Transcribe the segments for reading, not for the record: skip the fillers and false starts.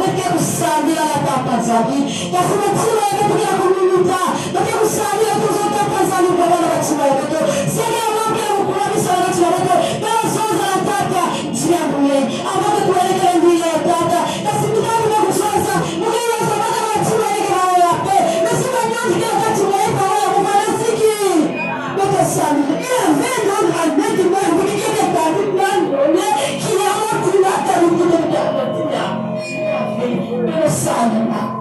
Perché usarli alla tapazali, che sono solo che la comunità, perché usarli la cosa tapazali per la vaccinazione, se ne abbiamo un po' di solito, però sono la tata, diciamo, a volte quelle che non viene tata, la signora una cosa, non è la stessa vaccinazione che va a pe, ma se non è che la vaccinazione fa la buona sicchi, perché sanno, e la vedo al mezzo mondo, perché che sta parlando, chi ha una curata di tutto il mondo. Pero salva.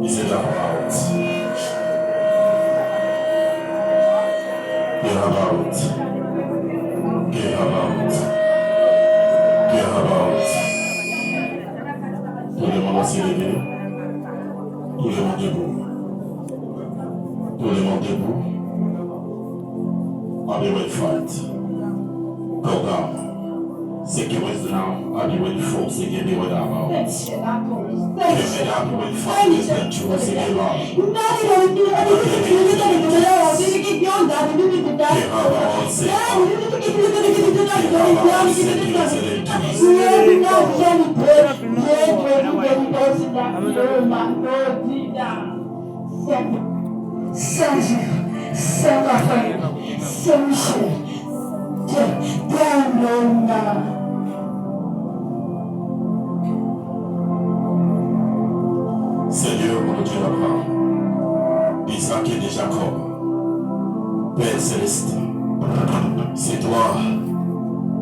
Is it about? Tout le monde va s'y lever. Tout le monde debout. Tout le monde debout. I'll be ready for it. Go down. Security now. I'll be ready for it. Get me with that. Seigneur, mon Dieu d'Abraham, Isaac et de Jacob, Père Céleste, c'est toi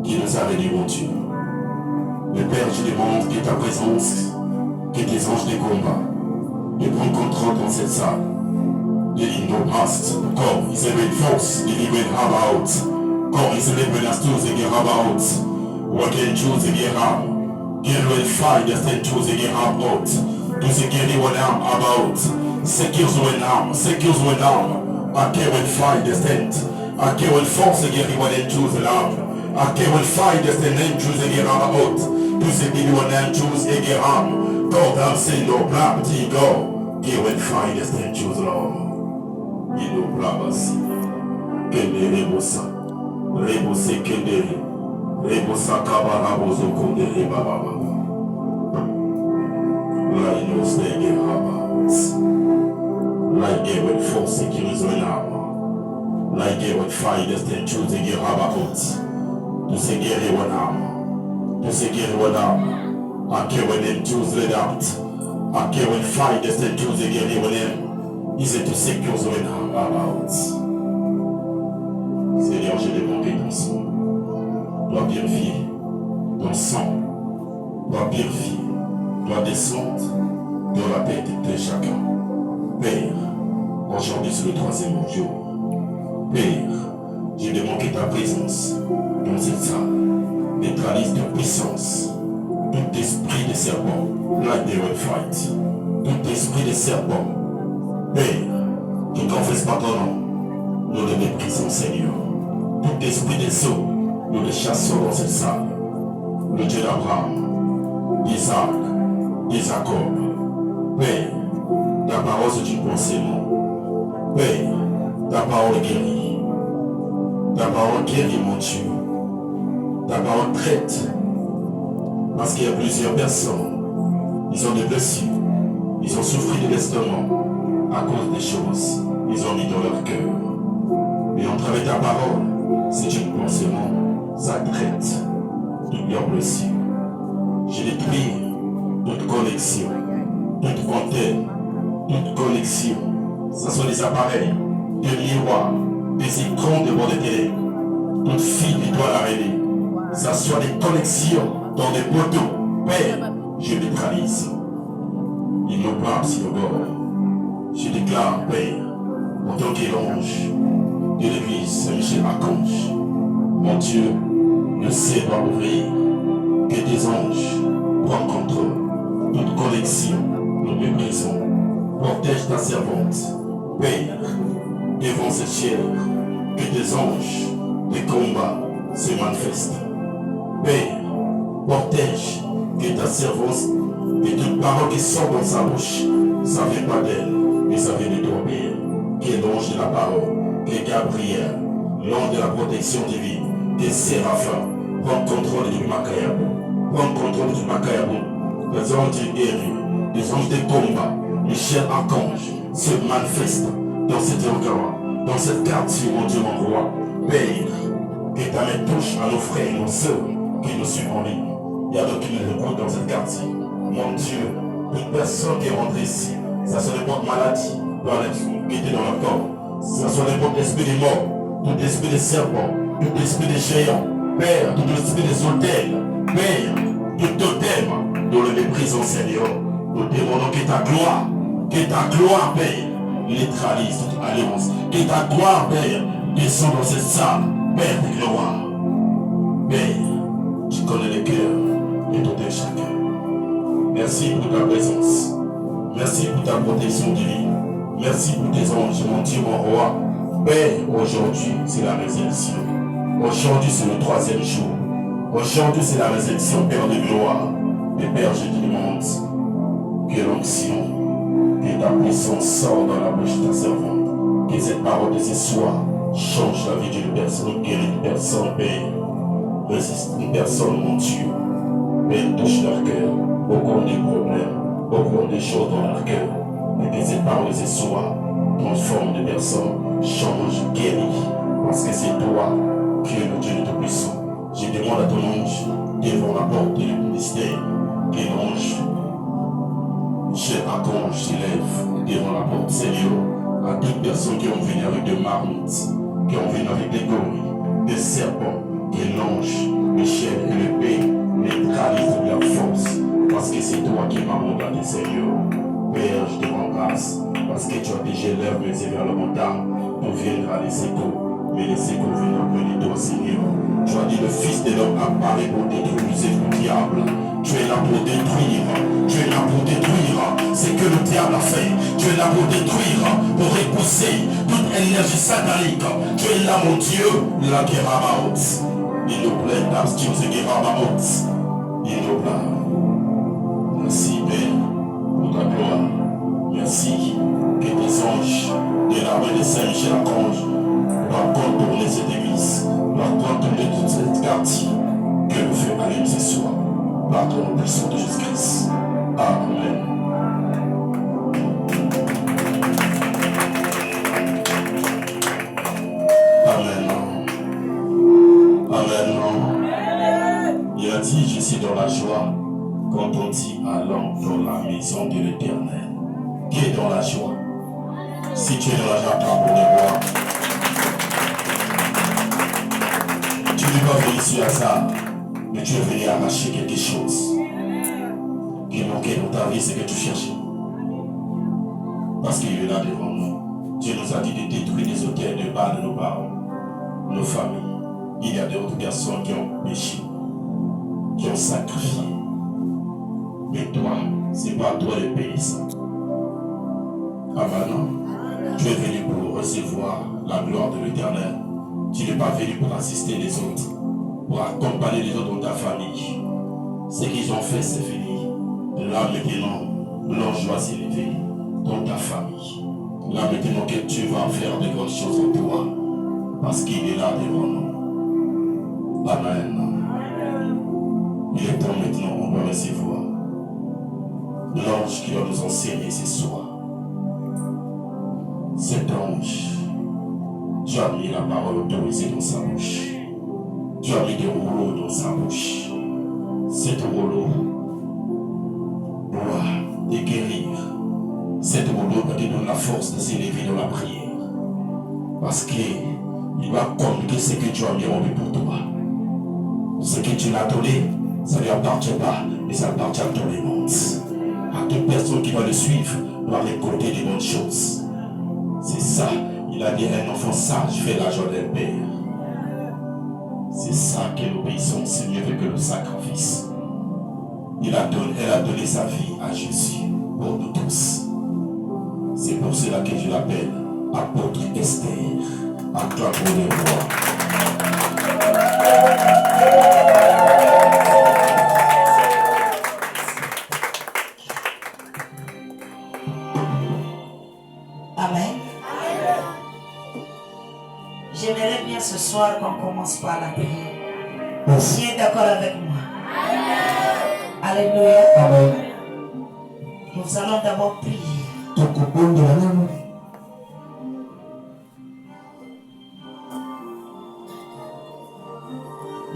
qui nous as bénis, mon Dieu. Le Père, je demande que ta présence, que tes anges de combat, de prendre contrôle dans cette salle. De no past, come, is a great force, the event about. Come, is a great tools again about. What can choose again how? Get ready, fight, the same tools again about. To secure what I'm about. Secures when I'm, secures when I'm. I can't wait, fight the state. I can't wait, force again what they choose around. I can't wait, fight the same name, choose again about. To secure what I'm choose again on. God, I'm saying no property, go. Get wait, fight the same choose along. Ino Brabas, Kende Rebosa, Rebose Kende, Rebosa Kabarabozo Konde Rebaba, Laino Stege Habas, like it with force security now, like it with fire destined choosing your Habakot, to secure one arm, to secure one arm, I care when them choose it out, I care when fire destined choosing your them. Is it to secure the about? Seigneur, j'ai demandé ton sang. Dois purifier ton sang. Dois purifier. Dois descendre dans la tête de chacun. Père, aujourd'hui c'est le 3e jour. Père, j'ai demandé ta présence dans cette salle. Neutralise toute puissance. Tout esprit de serpent. Like they will fight. Tout esprit de serpent. Père, qui ne confesse pas ton nom, nous le méprisons, Seigneur. Tout esprit des eaux, nous le chassons dans cette salle. Le Dieu d'Abraham, d'Isaac, de Jacob. Père, ta parole c'est une pensée, non. Père, ta parole guérit. Ta parole guérit, mon Dieu. Ta parole traite. Parce qu'il y a plusieurs personnes, ils ont des blessures, ils ont souffert de l'estomac. À cause des choses ils ont mis dans leur cœur. Et en travers ta parole, c'est une pensée, ça traite toutes leurs blessures. Je détruis toute connexion, toute antenne, toute connexion. Ce sont des appareils, des miroirs, des écrans de bord de télé, toute fille qui doit l'arrêter. Ça soit des connexions dans des poteaux. Père, je neutralise. Il nous parle sur le bord. déclare, Père, en tant qu'ange de l'église Saint-Michel-Archange, mon Dieu, le ciel va ouvrir, que tes anges prennent contrôle, toute connexion, nous méprisons, protège ta servante, Père, devant cette chair, que tes anges de combat se manifestent. Père, protège que ta servante, que toute parole qui sort dans sa bouche, ça ne vient pas d'elle, mais ça vient de toi, Père, qui est l'ange de la parole, qui est Gabriel, l'ange de la protection divine, qui est Séraphin, prends contrôle du Macayabo, prends contrôle du Macayabo, les anges de guerre, les anges de combat, Michel Archange, se manifestent dans cet endroit, dans cette quartier, mon Dieu, mon roi, Père, que ta main touche à nos frères et nos sœurs qui nous suivent en ligne. Il y a d'autres qui nous écoutent dans cette quartier. Mon Dieu, toute personne qui est rentrée ici, ça soit n'importe maladie, doit être quittée dans le corps. Ça soit n'importe esprit de mort, tout esprit de serpent, tout esprit de géant, Père, tout esprit des hôtels, Père, tout totem, dans le méprisant, Seigneur, nous demandons que ta gloire, Père, neutralise toute alliance, que ta gloire, Père, descend dans cette salle, Père de gloire. Père, tu connais les cœurs de tout un chacun. Merci pour ta présence. Merci pour ta protection divine. Merci pour tes anges, mon Dieu, mon roi. Père, aujourd'hui, c'est la résurrection. Aujourd'hui, c'est le 3e jour. Aujourd'hui, c'est la résurrection, Père de gloire. Et Père, je te demande que l'onction, que ta puissance sorte dans la bouche de ta servante. Que cette parole de ce soir change la vie d'une personne, guérit une personne, Père. Résiste une personne, mon Dieu. Père, touche leur cœur. Beaucoup de problèmes, beaucoup de choses dans leur cœur. Et que cette parole de ce soir transforme des personnes, change, guérit. Parce que c'est toi qui es le Dieu de Tout-Puissant. Je demande à ton ange, devant la porte du ministère, que l'ange, Michel Archange, s'élève devant la porte, Seigneur, à toutes personnes qui ont venu avec des marmites, qui ont venu avec des gorilles, des serpents, que l'ange, Michel et le Père neutralisent leur force, parce que c'est toi qui m'as regardé, Seigneur. Père, je te rends grâce, parce que tu as déjà lève mes yeux vers le montagne, pour viendra les échos, mais les échos viennent auprès de toi, Seigneur. Tu as dit le Fils de l'homme apparaît pour détruire le diable. Tu es là pour détruire, tu es là pour détruire ce que le diable a fait. Tu es là pour détruire, pour repousser toute énergie satanique. Tu es là, mon Dieu, la guerre à haute. Il nous plaît d'abstinence de guerre à haute. Il nous plaît. Merci, Père, pour ta gloire. Merci que tes anges de la main de Saint-Michel-Archange doivent contourner cette église, doivent contourner toute cette quartier. Que le feu allume ce soir. Par ton puissant de Jésus-Christ. Amen. Amen. Amen. Il a dit, je suis dans la joie quand on dit allons dans la maison de l'Éternel. Qui est dans la joie? Si tu es dans la joie, prends pour les bois. Tu n'es pas venu ici à ça. Mais tu es venu arracher quelque chose qui manquait dans ta vie, c'est que tu cherchais. Parce qu'il est là devant nous. Dieu nous a dit de détruire les hôtels de Baal de nos parents, nos familles. Il y a d'autres personnes qui ont péché, qui ont sacrifié. Mais toi, c'est pas à toi de payer ça. Ah maintenant, tu es venu pour recevoir la gloire de l'Éternel. Tu n'es pas venu pour assister les autres, pour accompagner les autres dans ta famille. Ce qu'ils ont fait, c'est fini. Là maintenant, leur joie s'est élevée dans ta famille. Là maintenant que tu vas faire de grandes choses en toi, parce qu'il est là devant nous. Amen. Il est temps maintenant, on va recevoir l'ange qui va nous enseigner ce soir. Cet ange, tu as mis la parole autorisée dans sa bouche. Tu as mis des rouleaux dans sa bouche. Cet rouleau doit te guérir. Cet rouleau doit te donner la force de s'élever dans la prière. Parce qu'il va communiquer ce que tu as mis en vie pour toi. Ce que tu l'as donné, ça ne lui appartient pas, mais ça appartient à tout le monde. À toute personne qui va le suivre, doit récolter des bonnes choses. ça. Il a dit un enfant sage fait la joie d'un père. C'est ça qu'est l'obéissance. C'est mieux que le sacrifice. Elle a donné sa vie à Jésus pour nous tous. C'est pour cela que je l'appelle apôtre Esther. Acclamons-le-moi. Amen. J'aimerais bien ce soir qu'on commence par la prière. Qui est d'accord avec moi? Alléluia. Amen. Nous allons d'abord prier.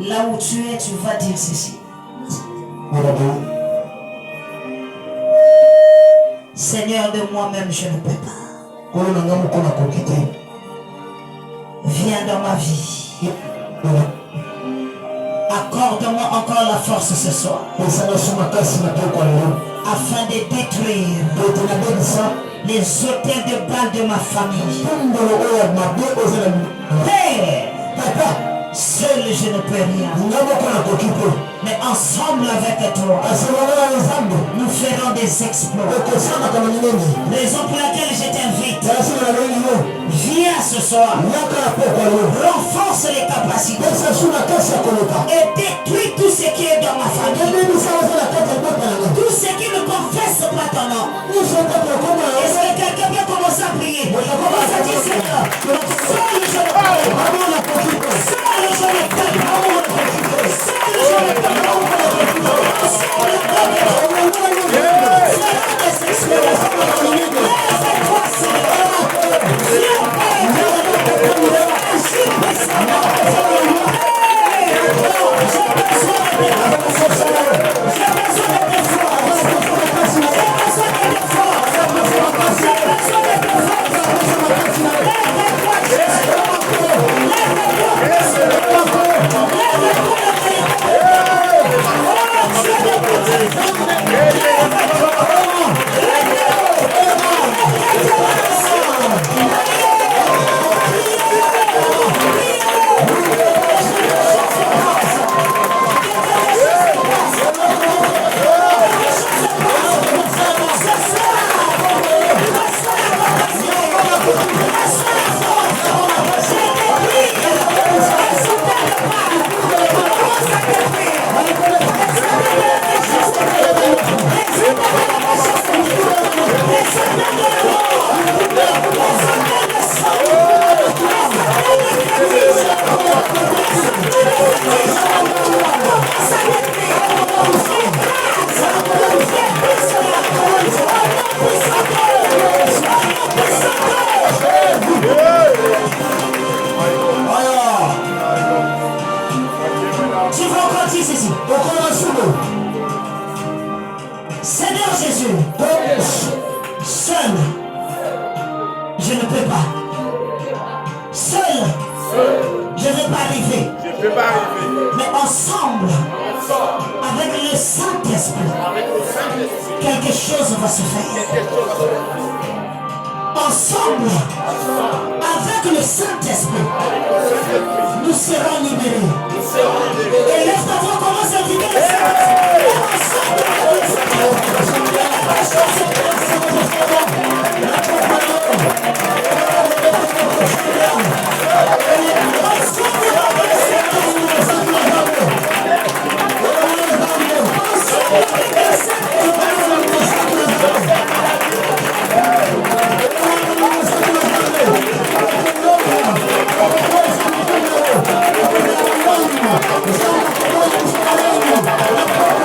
Là où tu es, tu vas dire ceci. Seigneur, de moi-même, je ne peux pas. Viens dans ma vie. Accorde-moi encore la force ce soir. Afin de détruire les hôtels de Baal de ma famille. Père, seul je ne peux rien. Mais ensemble avec toi, nous ferons des exploits. Raison pour laquelle je t'invite. Viens ce soir. Renforce les capacités. Et détruis tout ce qui est dans ma famille. Tout ce qui ne confesse pas ton nom. Est-ce que quelqu'un peut commencer à prier? Commence à dire Seigneur, seul je ne peux. Seul je ne peux. Seul je ne peux. Seigneur Jésus, seul, je ne peux pas. Seul, je ne vais pas arriver. Mais ensemble, avec le Saint-Esprit, quelque chose va se faire. Ensemble, avec le Saint-Esprit, nous serons libérés. Et lève ta voix, commence à libérer le Saint-Esprit. Ensemble, avec le Saint-Esprit.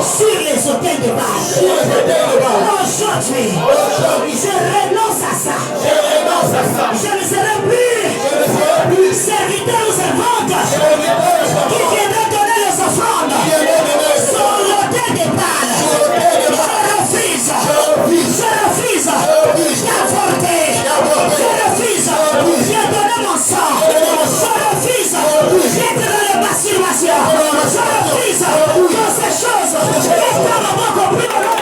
sur les hôtels de Baal. Aujourd'hui, je renonce à ça. Je ne serai plus serviteur ou servante qui viendra donner les offrandes sur l'hôtel de Baal. Je refuse d'avorter. Je refuse de donner mon sang. Je refuse d'être dans les masturbations. Je refuse toutes ces choses. Les femmes m'ont compris mon nom.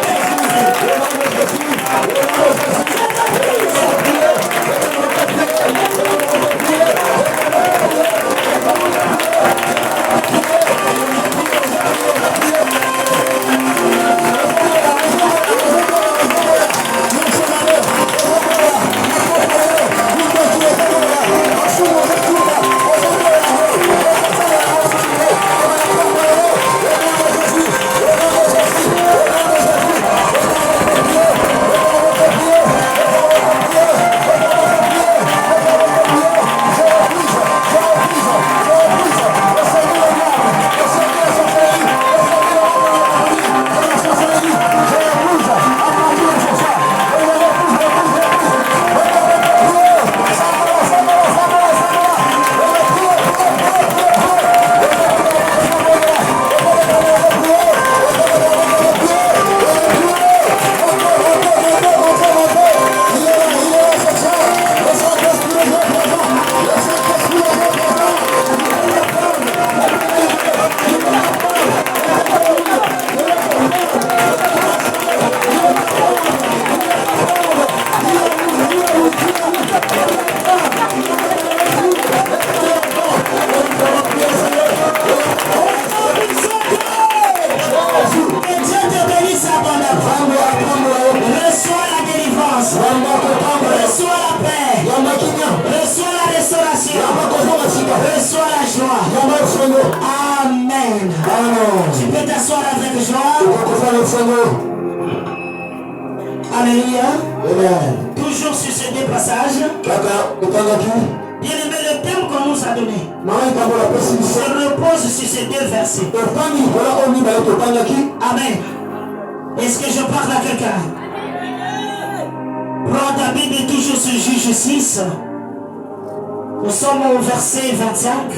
Amen. Tu peux t'asseoir avec joie. Alléluia. Toujours sur ces deux passages. Bien-aimé, le thème qu'on nous a donné se repose sur ces deux versets. Amen. Est-ce que je parle à quelqu'un? Prends ta Bible toujours sur Juge 6. Nous sommes au verset 25.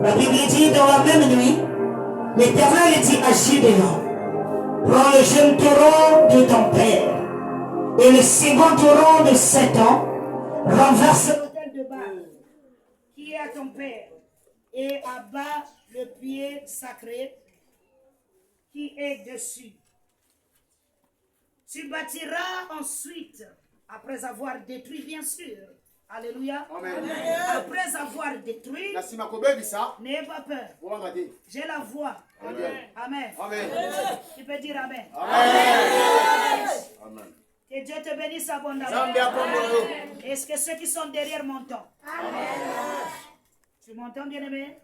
La Bible dit dans la même nuit, l'Éternel dit à Gédéon, prends le jeune taureau de ton père et le second taureau de 7 ans, renverse l'autel de Baal qui est à ton père et abat le pied sacré qui est dessus. Tu bâtiras ensuite, après avoir détruit bien sûr. Alléluia. Amen. Après avoir détruit, n'aie pas peur. J'ai la voix. Amen. Amen. Amen. Tu peux dire Amen. Amen. Amen. Que Dieu te bénisse abondamment. Est-ce que ceux qui sont derrière m'entendent? Amen. Tu m'entends, bien-aimé?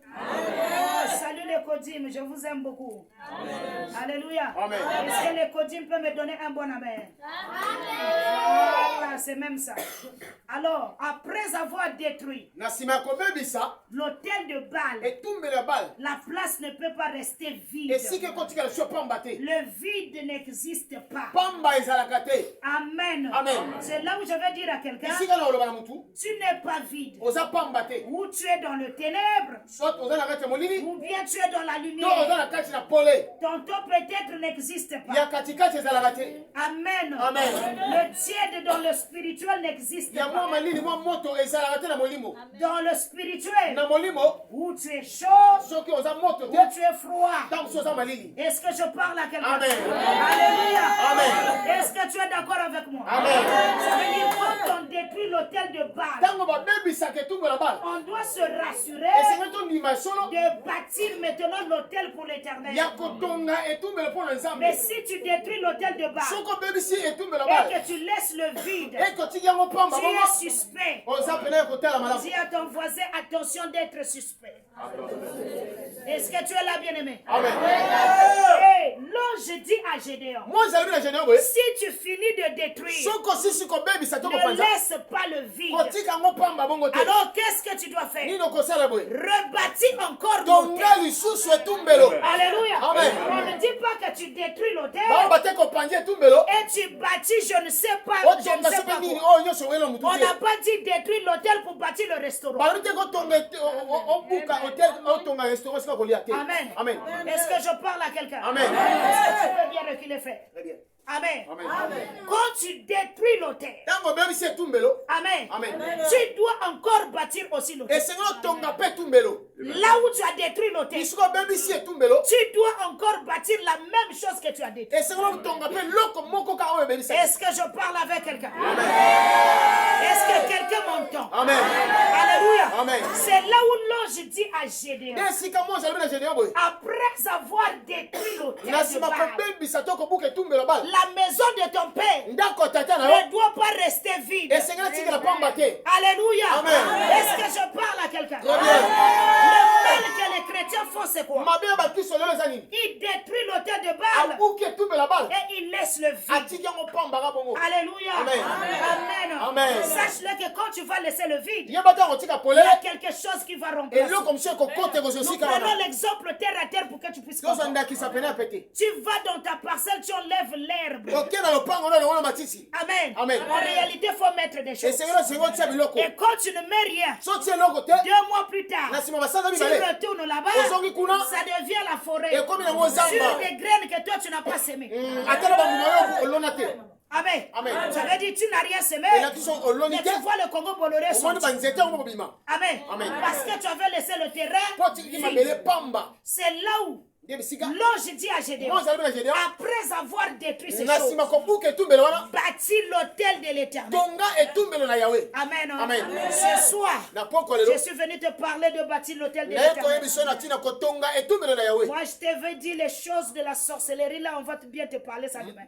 Salut les Kodim, je vous aime beaucoup. Amen. Alléluia. Amen. Est-ce que les Kodim peuvent me donner un bon amen? Voilà, c'est même ça. Alors, après avoir détruit l'autel de Baal, la place ne peut pas rester vide. Le vide n'existe pas. Amen. Amen. C'est là où je vais dire à quelqu'un, tu n'es pas vide. Ou tu es dans le ténèbre, ou bien tu es dans la lumière. Tantôt peut-être n'existe pas. Amen. Amen. Le tiède dans le spirituel n'existe pas. Dans le spirituel, où tu es chaud, où tu es froid. Est-ce que je parle à quelqu'un? Alléluia. Amen. Est-ce que tu es d'accord avec moi? Amen. Ça veut dire quand on détruit l'autel de Baal, on doit se rassurer de bâtir maintenant l'autel pour l'éternel. Mais si tu détruis l'autel de Baal et que tu laisses le vide, tu es suspect. Dis à ton voisin, attention d'être suspect. Est-ce que tu es là, bien-aimé? Amen. Hey, l'ange dit à Gédéon, si tu finis de détruire, ne laisse pas le vide. Alors qu'est-ce que tu dois faire? Rebâtis encore l'autel. Alléluia. Amen. On ne dit fois que tu détruis l'autel, et et tu bâtis, je ne sais pas quoi. On n'a pas dit détruire l'autel pour bâtir le restaurant. Amen. Amen. Est-ce que je parle à quelqu'un? Amen. Tu peux bien reculer, frère. Très bien. Amen. Amen. Quand tu détruis l'autel, Amen. Amen. Tu dois encore bâtir aussi l'autel. Là où tu as détruit l'autel, tu dois encore bâtir la même chose que tu as détruit. Est-ce que je parle avec quelqu'un? Est-ce que quelqu'un m'entend? Amen. Alléluia. Amen. C'est là où l'ange dit à Gédéon, après avoir détruit l'autel de Baal, la maison de ton père ne doit pas rester vide. Alléluia. Amen. Est-ce que je parle à quelqu'un? Le mal que les chrétiens font, c'est quoi? Ils détruisent l'autel de Baal et ils laissent le vide. Alléluia. Amen. Amen. Amen. Sache-le que quand tu vas laisser le vide, il y a quelque chose qui va remplacer. Nous prenons l'exemple terre à terre pour que tu puisses comprendre. Tu vas dans ta parcelle, tu enlèves l'herbe. Amen. Amen. En réalité, il faut mettre des choses. Et quand tu ne mets rien, 2 mois plus tard, tu retournes là-bas, ça devient la forêt. Sur des graines que toi tu n'as pas semées. Amen. Amen. Ça veut dire tu n'as rien semé. Mais tu vois le Congo Boloré sortir. Amen. Amen. Parce que tu avais laissé le terrain vide. C'est là où l'ange dit à Gédéon, après avoir détruit ces choses, bâtir l'autel de l'Éternel. Amen. Amen. Ce soir, je suis venu te parler de bâtir l'autel de l'Éternel. Moi, je t'avais dit les choses de la sorcellerie. Là, on va bien te parler ça demain.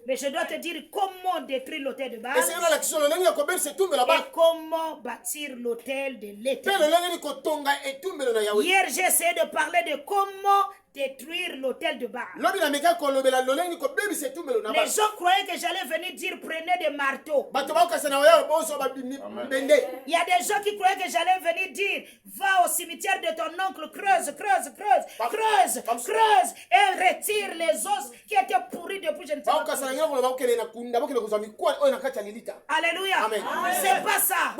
Mais je dois te dire comment détruire l'autel de Baal et comment bâtir l'autel de l'Éternel. Hier, j'ai essayé de parler de comment détruire l'autel de Baal. Les gens croyaient que j'allais venir dire prenez des marteaux. Il y a des gens qui croyaient que j'allais venir dire va au cimetière de ton oncle, creuse et retire les os qui étaient pourris depuis je ne sais pas. Alléluia. C'est pas ça.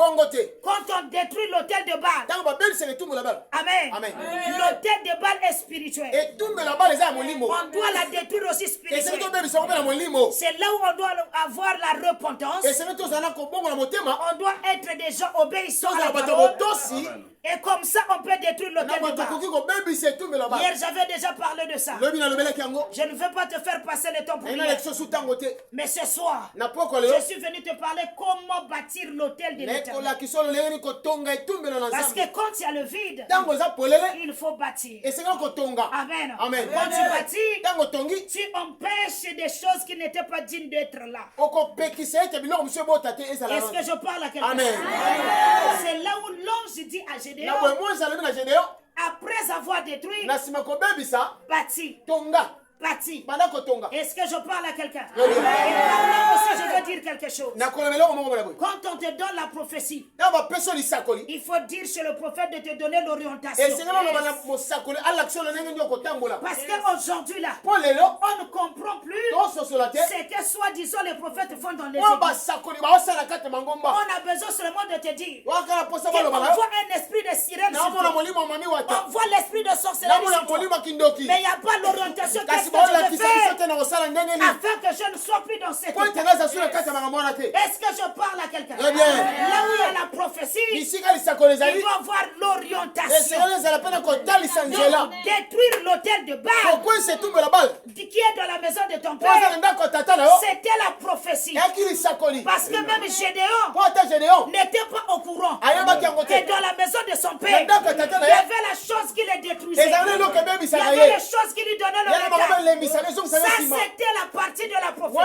Quand on détruit l'autel de Baal, Amen. L'autel de Baal est spirituel. On doit la détruire aussi spirituellement. C'est là où on doit avoir la repentance. On doit être des gens obéissants à la parole. Et comme ça, on peut détruire l'autel de Baal. Hier, j'avais déjà parlé de ça. Je ne veux pas te faire passer le temps pour rien. Mais ce soir, je suis venu te parler comment bâtir l'autel de l'Éternel. Parce que quand il y a le vide, il faut bâtir. Amen. Amen. Quand tu bâtis, tu empêches des choses qui n'étaient pas dignes d'être là. Est-ce que je parle à quelqu'un? C'est là où l'ange dit à Gédéon, après avoir détruit, bâti. Est-ce que je parle à quelqu'un? Et par là aussi, je veux dire quelque chose. Quand on te donne la prophétie, il faut dire chez le prophète de te donner l'orientation. Parce qu'aujourd'hui, là, on ne comprend plus ce que soi-disant les prophètes font dans les églises. On a besoin seulement de te dire qu'on voit un esprit de sirène sur toi. On voit l'esprit de sorcellerie sur toi. Mais il n'y a pas l'orientation. Qu'est-ce que je vais faire afin que je ne sois plus dans cette état? Est-ce que je parle à quelqu'un? Là où il y a la prophétie, il doit avoir l'orientation. Donc, détruire l'autel de Baal qui est dans la maison de ton père, c'était la prophétie. Parce que même Gédéon n'était pas au courant que dans la maison de son père, il y avait la chose qui le détruisait. Il y avait les choses qui lui donnaient le retard. Ça, c'était la partie de la prophétie.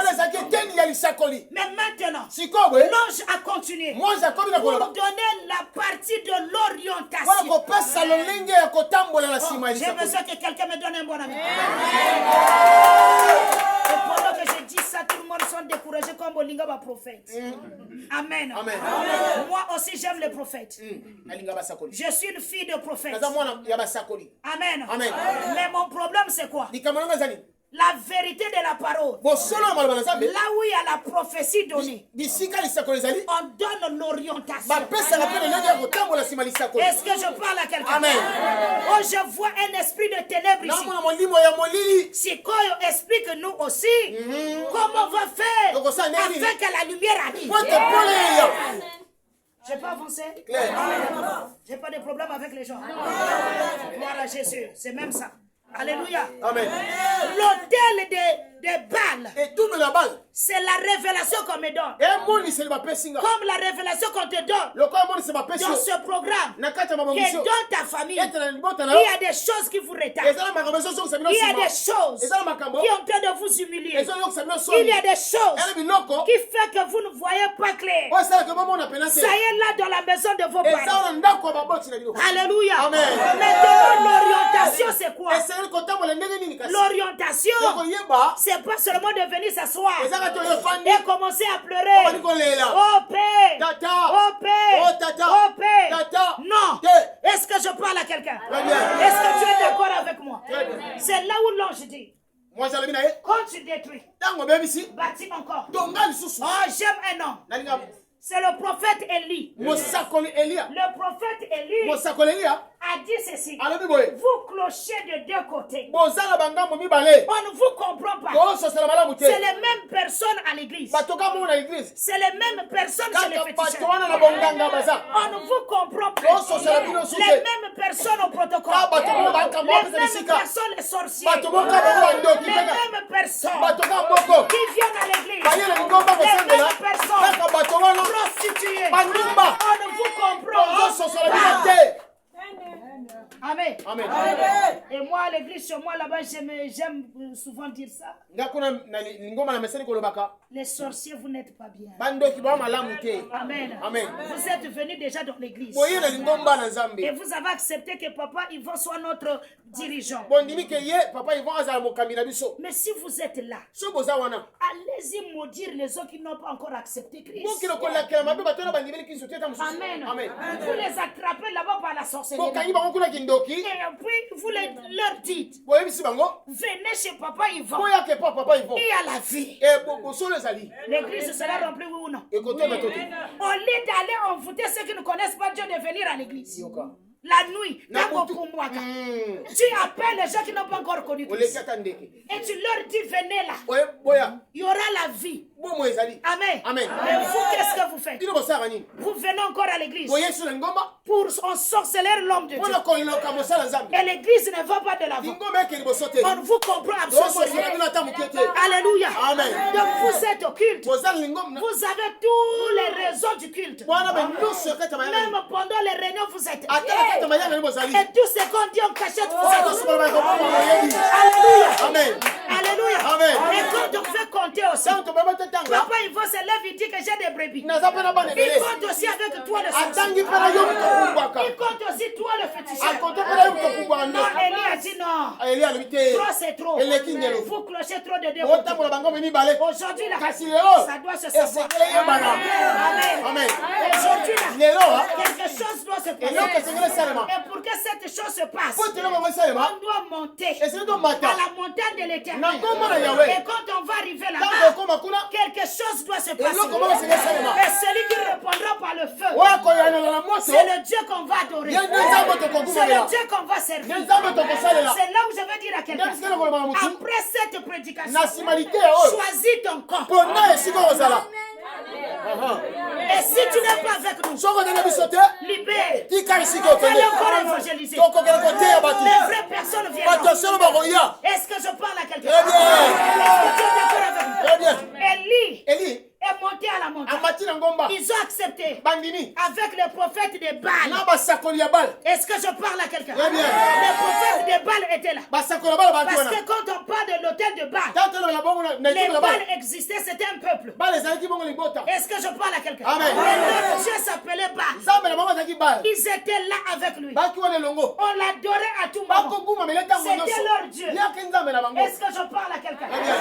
Mais maintenant, l'ange a continué pour donner la partie de l'orientation. J'ai besoin que quelqu'un me donne un bon ami. Et pendant que je dis ça, tout le monde sont découragés comme Bolinga va prophète. Amen. Moi aussi, j'aime les prophètes. Je suis une fille de prophète. Amen. Mais mon problème problème, c'est quoi? La vérité de la parole. Bo solo na maloba na Nzambe. Là où il y a la prophétie donnée, Bisika lisako ezali. on donne l'orientation. Ba pesa na pele ndenge ya kotambola sima lisako. Est-ce que je parle à quelqu'un? Amen. Oh, je vois un esprit de ténèbres ici. Na mona molimo ya molili. Sikoyo, explique-nous aussi comment on va faire afin que la lumière arrive. Pote pole ya. Je peux avancer? Claire. J'ai pas de problème avec les gens. Gloire à Jésus. C'est même ça. Alléluia. Amen. L'autel de Baal, Et tout me la balle. c'est la révélation qu'on me donne. Et moni c'est ba pesinga. Comme la révélation qu'on te donne Le quoi moni c'est ba pesinga. dans ce programme, Na kata mama que mission. dans ta famille, Et na libota na. il y a des choses qui vous retardent. Ezala makambo so sabino Il y a sima. des choses Ezala makambo. qui ont en train de vous humilier. Ezala yo sabino so. Il y a des choses Ele biloko. qui fait que vous ne voyez pas clair. O sala que maman na penance. Ça y est là dans la maison de vos parents. Ezala ndako ba boti na biloko. Alléluia. Amen. Maintenant, l'orientation, c'est quoi? Ezala kotambola ndenge nini kasi. L'orientation, Ko yeba. c'est pas seulement de venir s'asseoir Ezala to yo fandi. et commencer à pleurer. Ko lela. Oh Père, Tata. oh Père, Oh tata. oh Père. Tata. Non. Te. Est-ce que je parle à quelqu'un? Très bien. Est-ce que tu es d'accord avec moi? Très bien. C'est là où l'ange dit, Moi j'allais bien. quand tu détruis, Tango bebisi. bâtis encore. Tonga lisusu. Oh, j'aime un homme. Nalinga. C'est le prophète Élie. Mosakoli Elia. Le prophète Élie Mosakoli Elia. a dit ceci. Alobi boye. Vous clochez de deux côtés. Bozala bangambo mibale. On ne vous comprend pas. Ko so sala malamu te. C'est les mêmes personnes à l'église. Batoka mo na église. C'est les mêmes personnes chez les Kaka féticheurs. patwana na bonganga baza. On ne vous comprend Ko pas. so sala bino suke. Les mêmes personnes au protocole. Ka batoka banka mo Les pesa mêmes bisika. personnes les sorciers. Batoka bango ndoki Les peka. mêmes personnes Batoka mboko. qui viennent à l'église. Bayele ngomba Les kosengela. mêmes personnes Kaka batoka prostituées. Bandumba. On ne vous comprend Ko so sala pas. bino te. Amen. Amen. Et moi, à l'église, chez moi, là-bas, j'aime souvent dire ça. Ngakuna na ngoma na meseni kolobaka. Les sorciers, vous n'êtes pas bien. Bandoki ba malamu te. Amen. Amen. Vous êtes venus déjà dans l'église. Boye na lingomba na Et Nzambe. vous avez accepté que papa Yvon soit notre dirigeant. Bondimi ke ye papa Yvon azala mokambi na biso. Mais si vous êtes là, So boza wana. allez-y maudire les autres qui n'ont pas encore accepté Christ. Boki lokola ke mabe batona bandimeli kinso teta mususu. Amen. Amen. Vous les attrapez là-bas par la sorcellerie. Bokangi bango kuna kindoki. Et puis vous leur dites, Boyebisi bango. venez chez papa Yvon. Boya ke papa Yvon. Il y a la vie. E bosolo ezali. L'église sera remplie, oui ou non? Ekote na tote. Au lieu d'aller envoûter ceux qui ne connaissent pas Dieu de venir à l'église. Yoka. La nuit, Na tango kutu. kumwaka. Mm. Tu appelles les gens qui n'ont pas encore connu Oleki Christ. ata ndeke. Et tu leur dis, venez là. Oye boya. Il y aura la vie. Bomo ezali. Amen. Amen. Mais vous, qu'est-ce que vous faites? Dino bosara nini? Vous venez encore à l'église Boye sur ngomba. pour ensorceler l'homme de Dieu. Bona koloka mosala Nzambe. Et l'église ne va pas de l'avant. Ngomba eke liboso te. On vous comprend So absolument sala rien. bino ata mukete. Alléluia. Amen. Donc vous êtes au culte. Bozala lingomba. Vous avez tous les raisons du culte. Bwana benusu kata mayanga. Même pendant les réunions, vous êtes. Ata kata mayanga ni bozali. Et tout ce qu'on dit en cachette, vous Sasa êtes. sima ba ko moyebi. Alléluia. Amen. Alléluia. Amen. Et quand on fait compter aussi, Santo baba tetanga. papa il va se lever, il dit que j'ai des brebis. Naza pena bana Il bele. compte aussi avec toi le Atangi sorcier. pena yo kukumbaka. Il compte aussi toi le féticheur. Akonte pena yo kukumbaka. Non, Élie a dit non. Eli alibite. Trop c'est trop. Eleki ngelo. Vous clochez trop de deux côtés. Otambola bango mini bale. Aujourd'hui là, Kasi lelo. ça doit se savoir. Esekele yebana. Amen. Amen. Aujourd'hui là, Lelo ha. quelque chose doit se Eloko passer. sengele salema. Et pour que cette chose se passe, Pote lo bango salema. on doit monter Esele do à mata. la montagne de l'éternel. Na ngomba na Yahweh. Et quand on va arriver Tango là-bas, koma kuna. quelque chose doit se passer. Eloko bango sengele salema. Et celui qui répondra par le feu, Wako yana na moto. c'est le Dieu qu'on va adorer. Ye nzambo to C'est kokuma le ya. Dieu qu'on va servir. Nzambo to kosalela. C'est là où je veux dire à quelqu'un. Ndabisike lo kola mutu. Après cette prédication, Na simalite oyo. choisis ton camp. Pona esiko ozala. Et si tu n'es pas avec nous, Soko dena bisote. libère. Tika isiko Allez tende. encore évangéliser. Toko kele kote ya batu. Les vraies personnes viendront. Bato solo bakoya. Est-ce que je parle à quelqu'un? Très bien. Est-ce que tu es d'accord avec nous? Très bien. Élie Eli est monté à la montagne. amati na ngomba. Ils ont accepté Bandini. avec les prophètes de Baal. Na basakoli ya bal. Est-ce que je parle à quelqu'un? Très bien. Les prophètes de Baal étaient là. Basakoli bal batu Parce wana. que quand on parle de l'autel de Baal, Tanto na bongo na les équipe la bal. Baal existaient, c'était un peuple. Bal ezalaki bongo libota. Est-ce que je parle à quelqu'un? Amen. Et leur Dieu s'appelait Baal. Nzambe na bango azalaki bal. Ils étaient là avec lui. Baki wana elongo. On l'adorait à tout moment. Bakoguma mele tango nyonso. C'était leur Dieu. Yaki nzambe na bango. Est-ce que je parle à quelqu'un? Très bien.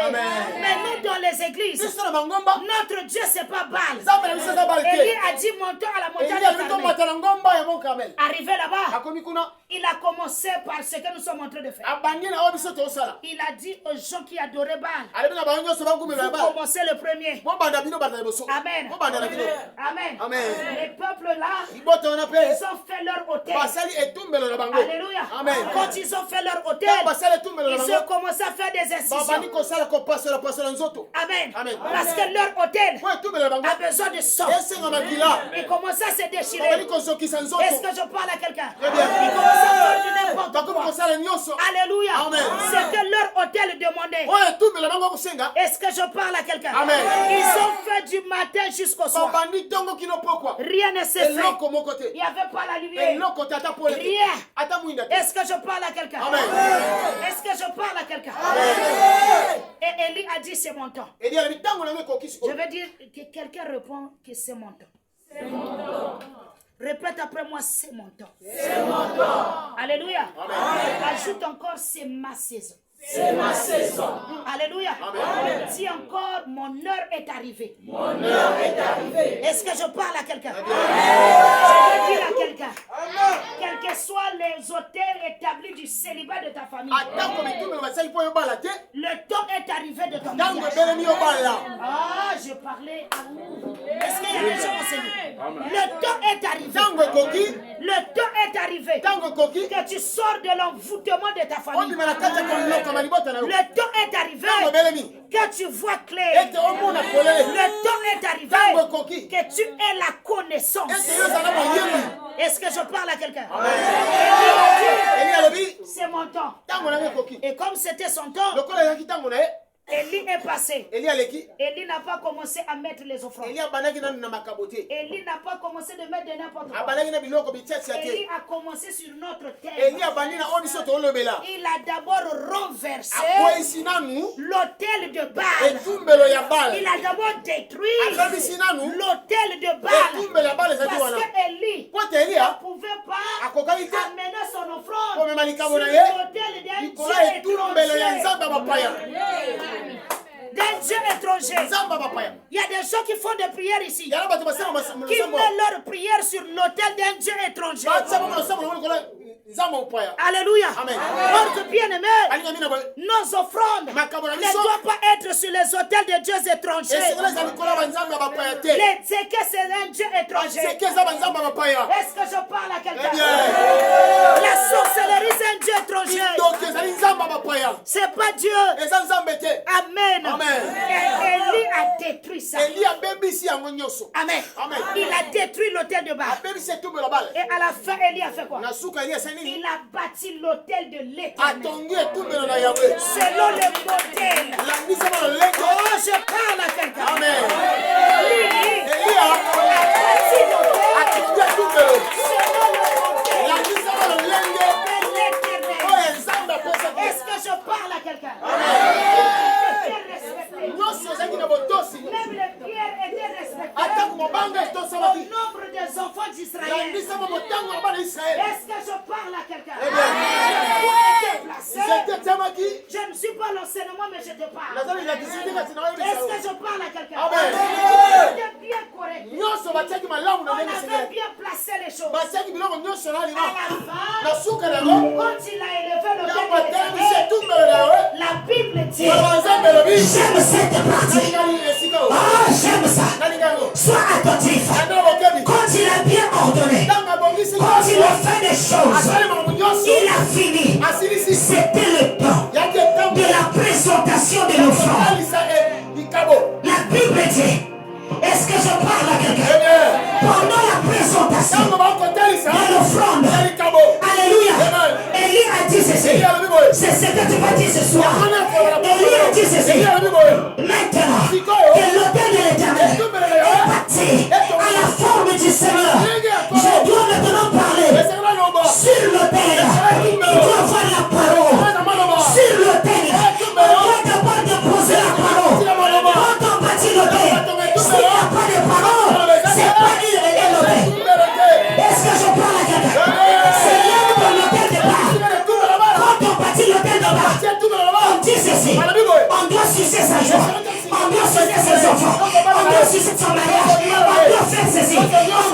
Amen. Amen. Mais nous, dans les églises, Biso na bangomba. notre Dieu, c'est pas Baal. Nzambe na biso za bal Élie te. a dit montons à la Eli montagne de alito Carmel. mata na ngomba ya mon Carmel. Arrivé là-bas, Akomi kuna. Il a commencé par ce que nous sommes en train de faire. Il a dit aux gens qui adoraient Baal, vous commencez le premier. Amen. Amen. Les peuples là, ils ont fait leur hôtel. Alléluia. Quand ils ont fait leur hôtel, ils ont commencé à faire des incisions. Amen. Parce que leur hôtel a besoin de sang. Ils commencent à se déchirer. Est-ce que je parle à quelqu'un? Ils commencent à faire du n'importe quoi. Alléluia. C'est que leur hôtel demandait. Est-ce que je parle à quelqu'un? Ils ont fait du matin jusqu'au soir. Rien ne s'est fait. Il n'y avait pas la lumière. Rien. Est-ce que je parle à quelqu'un? Est-ce que je parle à quelqu'un? Et Élie a dit c'est mon temps. Je veux dire que quelqu'un répond que c'est mon temps. Répète après moi, c'est mon temps. C'est mon temps. Alléluia. Ajoute encore, c'est ma saison. C'est ma saison. Alléluia. Dis encore, mon heure est arrivée. Mon heure est arrivée. Est-ce que je parle à quelqu'un? Je veux dire à quelqu'un, quels que soient les hôtels établis du célibat de ta famille, le temps est arrivé de ton mariage. Ah, je parlais à vous. Est-ce qu'il y a des gens enseignés? Le temps est arrivé. Le temps est arrivé que tu sors de l'envoûtement de ta famille. Le temps est arrivé que tu vois clair. Le temps est arrivé que tu aies la connaissance. Est-ce que je parle à quelqu'un? C'est mon temps. Et comme c'était son temps, Élie est passé. Élie n'a pas commencé à mettre les offrandes. Élie n'a pas commencé de mettre de n'importe quoi. Élie a commencé sur notre terre. Il a d'abord renversé l'autel de Baal. Il a d'abord détruit l'autel de Baal. Parce que Élie ne pouvait pas amener son offrande sur l'autel d'un Dieu étranger. Il y a des gens qui font des prières ici, qui mettent leurs prières sur l'autel d'un Dieu étranger. Alléluia. Notre bien-aimé, nos offrandes ne doivent pas être sur les autels de dieux étrangers. C'est que c'est un Dieu étranger. Est-ce que je parle à quelqu'un? La sorcellerie, c'est un Dieu étranger. C'est pas Dieu. Amen. Et Élie a détruit ça. Amen. Il a détruit l'autel de Baal. Et à la fin, Élie a fait quoi? Il a bâti l'autel de l'Éternel selon le modèle. Oh, je parle à quelqu'un. Lui a bâti l'autel selon le modèle de l'Éternel. Est-ce que je parle à quelqu'un? Même les pierres étaient respectées au nombre des enfants d'Israël. Est-ce que je parle à quelqu'un? Je ne suis pas l'enseignement, mais je te parle. Est-ce que je parle à quelqu'un? C'était bien correct. On avait bien placé les choses. À la fin, quand il a élevé l'autel de l'Éternel, la Bible dit, j'aime cette partie. Ah, j'aime ça. Sois attentif. Quand il a bien ordonné, quand il a fait des choses, il a fini. C'était le temps de la présentation de l'offrande. La Bible dit, est-ce que je parle à quelqu'un? Pendant la présentation de l'offrande, alléluia, Élie a dit ceci. C'est ce que tu vas dire ce soir. Élie a dit ceci. Maintenant que l'autel de l'Éternel est bâti à la forme du Seigneur, je dois maintenant parler sur l'autel. Il doit avoir la parole. Sur l'autel, on doit d'abord déposer la parole. Quand on bâtit l'autel, s'il n'y a pas de parole, c'est pas élevé. Est-ce que je parle à quelqu'un? C'est l'heure de l'autel de Baal. Quand on bâtit l'autel de Baal, on dit ceci. On doit sucer sa joie. On doit sauver ses enfants. On doit susciter son mariage. On doit faire ceci. On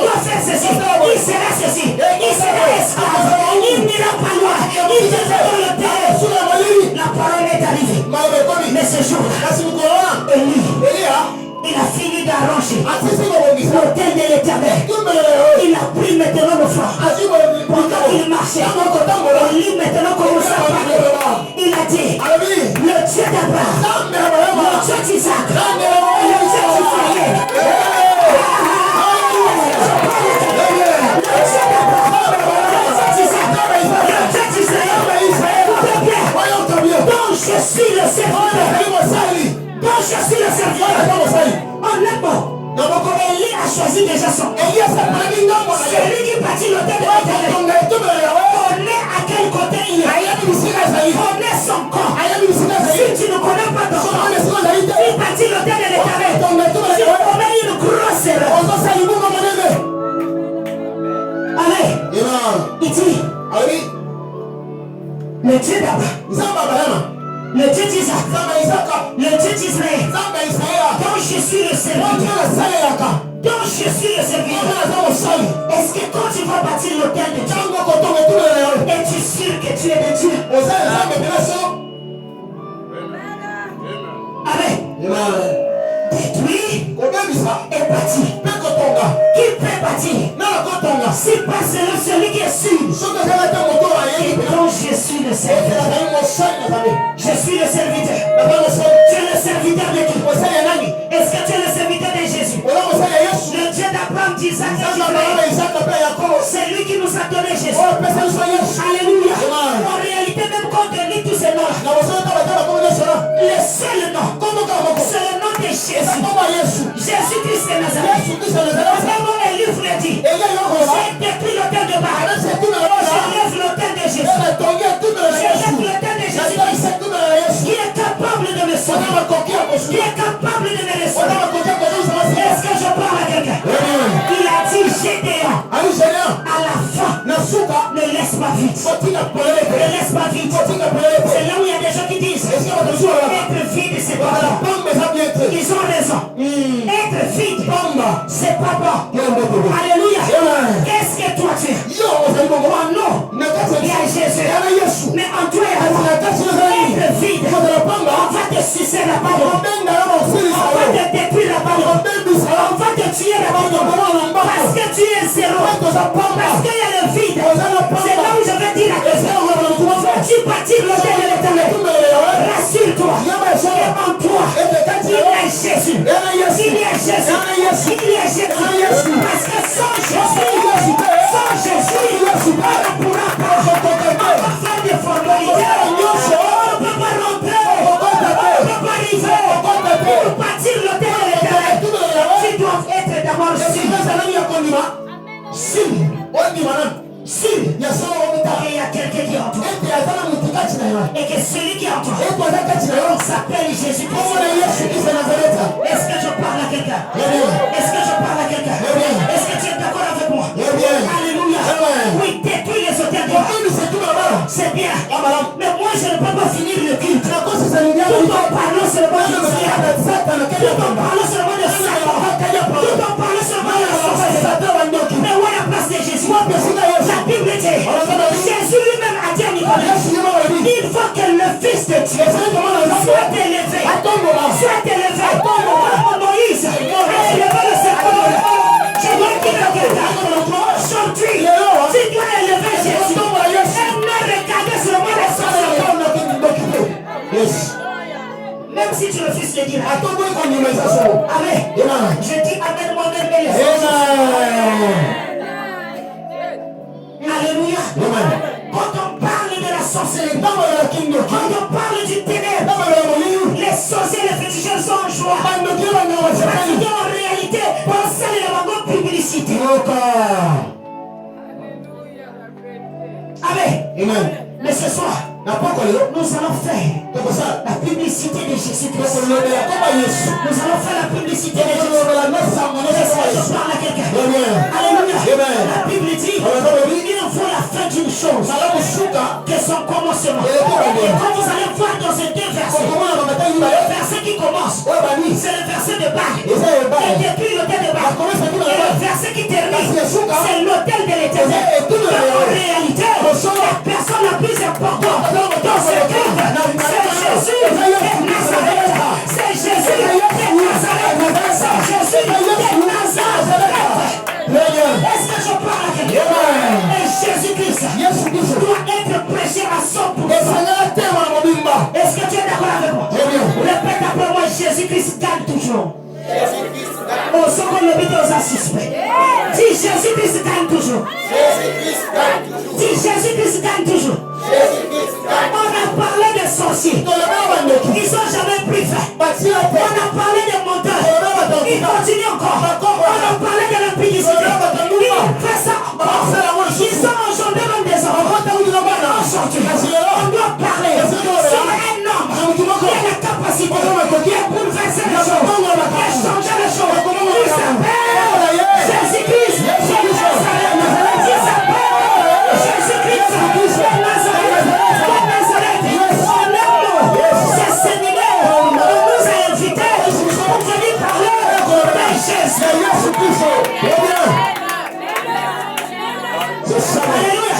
doit faire ceci. Il sera ceci. Il sera esclave. Il n'ira pas loin. Il devrait dans le terre. La parole est arrivée. Mais ce jour, Élie, il a fini d'arranger l'autel de l'Éternel. Il a pris maintenant le flanc. Pendant qu'il marchait, Élie maintenant commence à parler. Il a dit, le Dieu d'Abraham, le Dieu d'Isaac, le Dieu d'Israël. Donc je suis le serviteur. Donc je suis le serviteur. Honnêtement, Élie a choisi déjà son. C'est lui qui bâtit l'autel de l'Éternel. On est à quel côté il est. On est son corps. Si tu ne connais pas ton corps, il bâtit l'autel de l'Éternel. Tu commets une grosse erreur. Allez, il dit, le Dieu d'Abraham, le Dieu d'Isaac, le Dieu d'Israël, dont je suis le serviteur, dont je suis le serviteur. Est-ce que quand tu vas bâtir l'autel de Dieu, es-tu sûr que tu es de Dieu? Amen. Détruit et bâti. Qui peut bâtir? Si pas celui qui est sûr. Et donc je suis le serviteur. Je suis le serviteur. Tu es le serviteur de qui? Est-ce que tu es le serviteur de Jésus? Le Dieu d'Abraham, d'Isaac, c'est lui qui nous a donné Jésus. Alléluia. En réalité, même quand on lit tous ces noms, le seul nom, c'est le nom de Jésus. Jésus-Christ de Nazareth. Vraiment, Élie voulait dire, j'ai détruit l'autel de Baal. J'enlève l'autel de Jésus. J'enlève l'autel de Jésus qui est capable de me sauver. Qui est capable de me restaurer. Est-ce que je parle à quelqu'un? Il a dit Gédéon. À la fin, ne laisse pas vite. Ne laisse pas vite. C'est là où il y a des gens qui disent être vide, c'est pas bon. Ils ont raison. Être vide, c'est pas bon. Alléluia. Qu'est-ce que toi tu es? Oh non, il y a Jésus. Mais en toi, être vide, on va te sucer la parole. On va te détruire la parole. On va te tuer la parole. Parce que tu es zéro. Parce qu'il y a le vide. C'est là où je vais dire la question. Veux-tu bâtir l'autel de l'Éternel? Rassure-toi. Et en toi, il y a Jésus. Il y a Jésus. Il y a Jésus. Parce que sans Jésus, on ne pourra pas faire des formalités. On ne peut pas rentrer. On ne peut pas arriver. Pour bâtir l'autel de l'Éternel, tu dois être d'abord sûr. Il y a quelqu'un qui entre. Et que celui qui entre s'appelle Jésus. Est-ce que je parle à quelqu'un? Est-ce que je parle à quelqu'un? Est-ce que tu es d'accord avec moi? Alléluia. Oui, détruis les hôtels de Dieu. C'est bien. Mais moi je ne peux pas finir le culte. Tout en parlant seulement de Satan. Tout en parlant seulement de Satan. Tout en parlant seulement de la sorcellerie. Mais où est la place de Jésus? La Bible dit, Jésus lui-même a dit à Nicolas, il faut que le Fils de Dieu soit élevé. Soit élevé. Moïse a élevé le serpent. Je dois dire à quelqu'un, aujourd'hui, tu dois élever Jésus. Et ne regarder seulement la sorcellerie. Même si tu refuses de dire Amen. Je dis Amen moi-même et les autres. Alléluia. Quand on parle de la sorcellerie, quand on parle du ténèbre, les sorciers et les féticheurs sont en joie. Parce qu'en réalité, on sait la bonne publicité. Amen. Mais ce soir, nous allons faire la publicité de Jésus-Christ. Nous allons faire la publicité de Jésus-Christ. Je parle à quelqu'un. Alléluia. La Bible dit, il faut la fin d'une chose que son commencement. Et quand vous allez voir dans ces deux versets, le verset qui commence, détruit l'autel de Baal. Et le verset qui termine, c'est l'autel de l'Éternel. En réalité, la personne la plus importante dans ce culte, c'est Jésus de Nazareth. C'est Jésus de Nazareth. C'est Jésus de Nazareth. Est-ce que je parle à quelqu'un? Et Jésus-Christ doit être prêché à 100%. Est-ce que tu es d'accord avec moi? Répète après moi, Jésus-Christ gagne toujours. Au second le but aux suspects. Dis Jésus-Christ gagne toujours. Dis Jésus-Christ gagne toujours. On a parlé des sorciers. Ils n'ont jamais pris fait. On a parlé des menteurs. Ils continuent encore. On a parlé de la publicité. Ils font ça encore. Ils ont engendré même des enfants. On doit parler sur un homme qui a la capacité de bouleverser les choses, de changer les choses. Il s'appelle Jésus-Christ de Nazareth. Il s'appelle Jésus-Christ de Nazareth. En un mot, ce séminaire, on nous a invités pour venir parler de Jésus. Alléluia.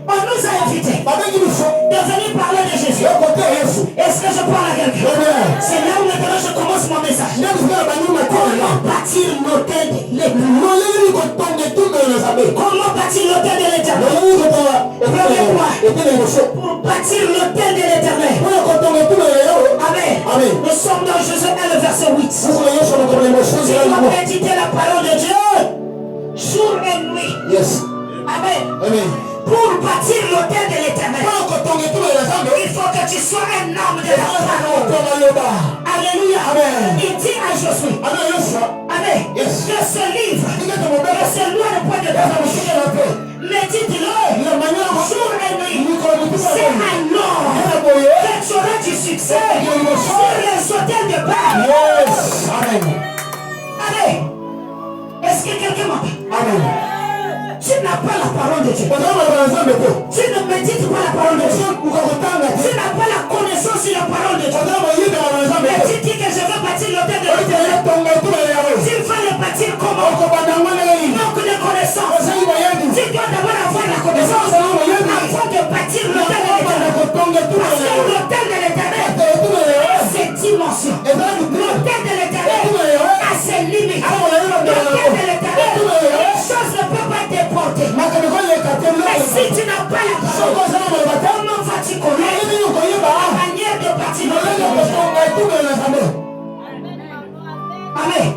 On nous a invités de venir parler de Jésus. Est-ce que je parle à quelqu'un? C'est là où maintenant je commence mon message. Comment bâtir l'autel de l'Éternel? Comment bâtir l'autel de l'Éternel? Premier point, pour bâtir l'autel de l'Éternel. Amen. Nous sommes dans Josué 1, le verset 8. Si tu vas méditer la parole de Dieu jour et nuit. Yes. Amen. Pour bâtir l'autel de l'Éternel, il faut que tu sois un homme de la parole. Alléluia. Il dit à Josué, amen, que ce livre, que ce loi de point de Dieu, médite-le jour et nuit. C'est alors que tu auras du succès sur les autels de Baal. Amen. Est-ce que quelqu'un m'entend? Amen. Tu n'as pas la parole de Dieu. Tu ne médites pas la parole de Dieu. Tu n'as pas la connaissance sur la parole de Dieu. Mais tu dis que je veux bâtir l'autel de l'Éternel. Tu vas le bâtir comment? Manque de connaissance. Tu dois d'abord avoir la connaissance avant de bâtir l'autel de l'Éternel. Parce que l'autel de l'Éternel a ses dimensions. L'autel de l'Éternel a ses limites. L'autel de l'Éternel, les choses ne peuvent pas déporter. Mais si tu n'as pas la parole, comment vas-tu connaître la manière de bâtir l'autel? Amen.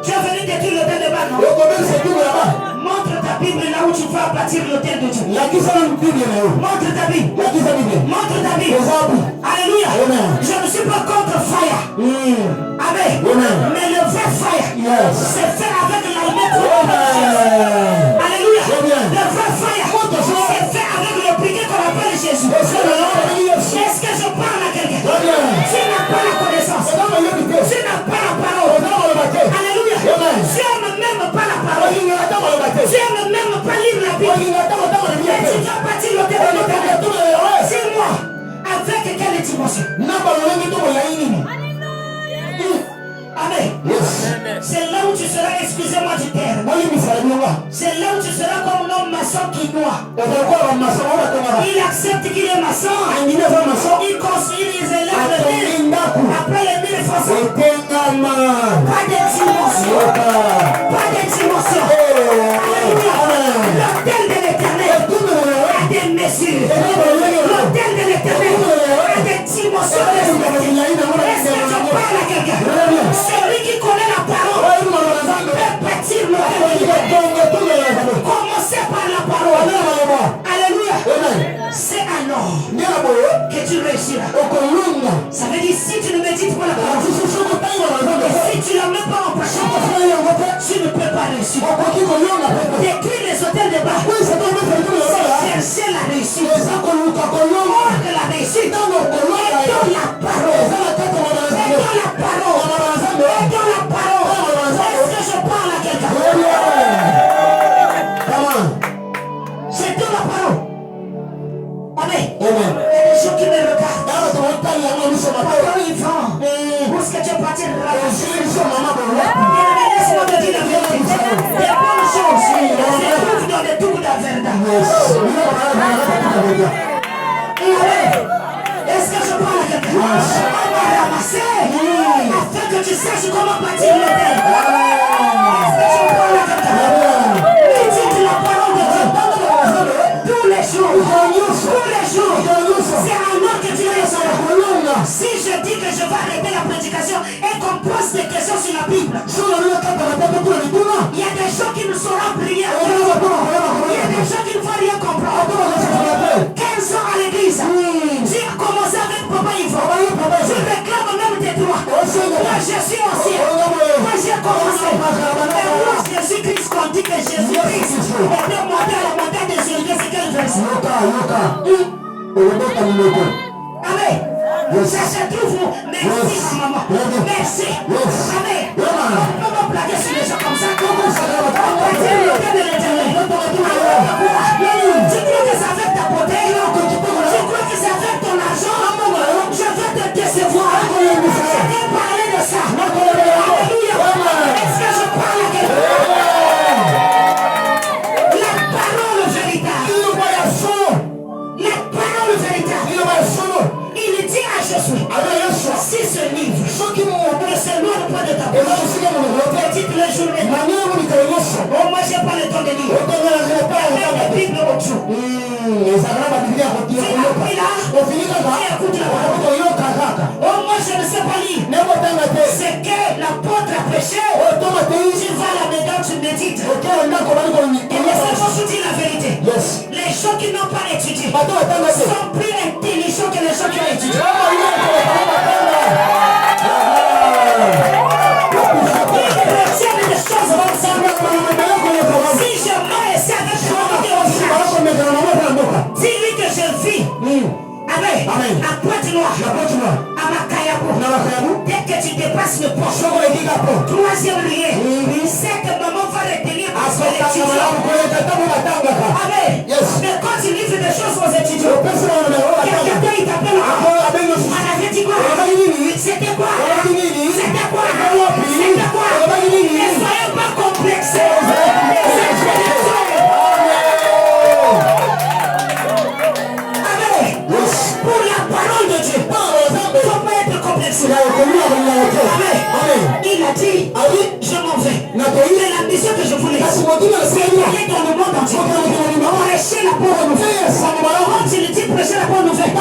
Tu es venu détruire l'autel de Baal, non? Montre ta Bible là où tu vas bâtir l'autel de Dieu. Montre ta Bible. Montre ta Bible. Alléluia. Je ne suis pas contre fire. Amen. Mais le vrai fire, c'est fait avec l'almet. Alléluia. Le vrai fire, c'est fait avec le briquet qu'on appelle Jésus. Est-ce que je parle à quelqu'un? Tu n'as pas la connaissance. Tu n'as pas la parole. Alléluia. Tu n'aimes même pas la parole. Tu n'aimes même pas lire la Bible. Mais tu dois bâtir l'autel de l'Éternel. Dis-moi, avec quelle dimension? Amen. C'est là où tu seras, excusez-moi du terme, c'est là où tu seras comme l'homme maçon qui noie. Il accepte qu'il est maçon. Il construit, il élève le mille. Après les 1000 façons. Pas de dimension. Pas de dimension. L'autel de l'Éternel a des mesures. L'autel de l'Éternel a des dimensions. Est-ce que je parle à quelqu'un? Celui qui connaît la parole peut bâtir l'autel de l'Éternel. Commencez par la parole. Alléluia. C'est alors que tu réussiras. Ça veut dire si tu ne médites pas la parole, si tu ne la mets pas en pratique, tu ne peux pas réussir. Détruire les hôtels de Baal, c'est chercher la réussite. Or que la réussite est dans la parole. C'est dans la parole. C'est dans la parole. Est-ce que je parle à quelqu'un? C'est dans la parole. Amen. Il y a des gens qui me regardent. Quand ils vont, où est-ce que tu es parti? Est-ce que je parle à quelqu'un? On va ramasser afin que tu saches comment bâtir le terre. Est-ce que je parle à quelqu'un? Médite la parole de Dieu tous les jours. Tous les jours. C'est un nom que tu as sur la. Si je dis que je vais arrêter la prédication et qu'on pose des questions sur la Bible, il y a des gens qui ne sauront prier. Il y a des gens qui ne vont rien comprendre. 15 ans à l'église. Tu as commencé avec Papa Yvon. Tu réclames même tes droits. Moi je suis ancien. Moi j'ai commencé. Et moi Jésus-Christ, quand on dit que Jésus-Christ était monté à la montagne des Oliviers, c'est quel verset? Amen. Ça se trouve où? Merci ma maman. Merci. Amen. On peut pas plaquer sur les gens comme ça. On va dire le Dieu de l'éternel. Tu crois que ça va t'apporter? Tu crois que ça va ton argent? Je vais te décevoir. Je vais parler de ça. Alléluia. Est-ce que je parle à quelqu'un? La parole véritable. La parole véritable. Il dit à Jésus, si ce livre ne se loin pas de ta bouche, petite les journées, oh moi j'ai pas le temps de lire, même la Bible autour. Tu l'as pris là, et écoute la parole. Oh moi je ne sais pas lire. C'est que l'apôtre a prêché, tu vas là-dedans, tu médites. Et laissez-moi vous dire la vérité. Les gens qui n'ont pas étudié sont plus intelligents que les gens qui ont étudié. Ils retiennent des choses comme ça. Si je mets ça avec toi, dis-lui que je vis. Amen. À Pointe-Noire, à Makayabo. Dès que tu dépasses le poste, troisième lien, c'est que maman va retenir parce que l'étudiant. Amen. Mais quand tu livres des choses aux étudiants, quelqu'un il t'appelle. On avait dit quoi? C'était quoi? C'était quoi? C'était quoi? Ne soyez pas complexés. Pour la parole de Dieu, il ne faut pas être complexé. Amen. Il a dit, je m'en vais. C'est la mission que je voulais. C'est aller dans le monde entier. Prêcher la parole nouvelle. Quand il dit prêcher la parole nouvelle, il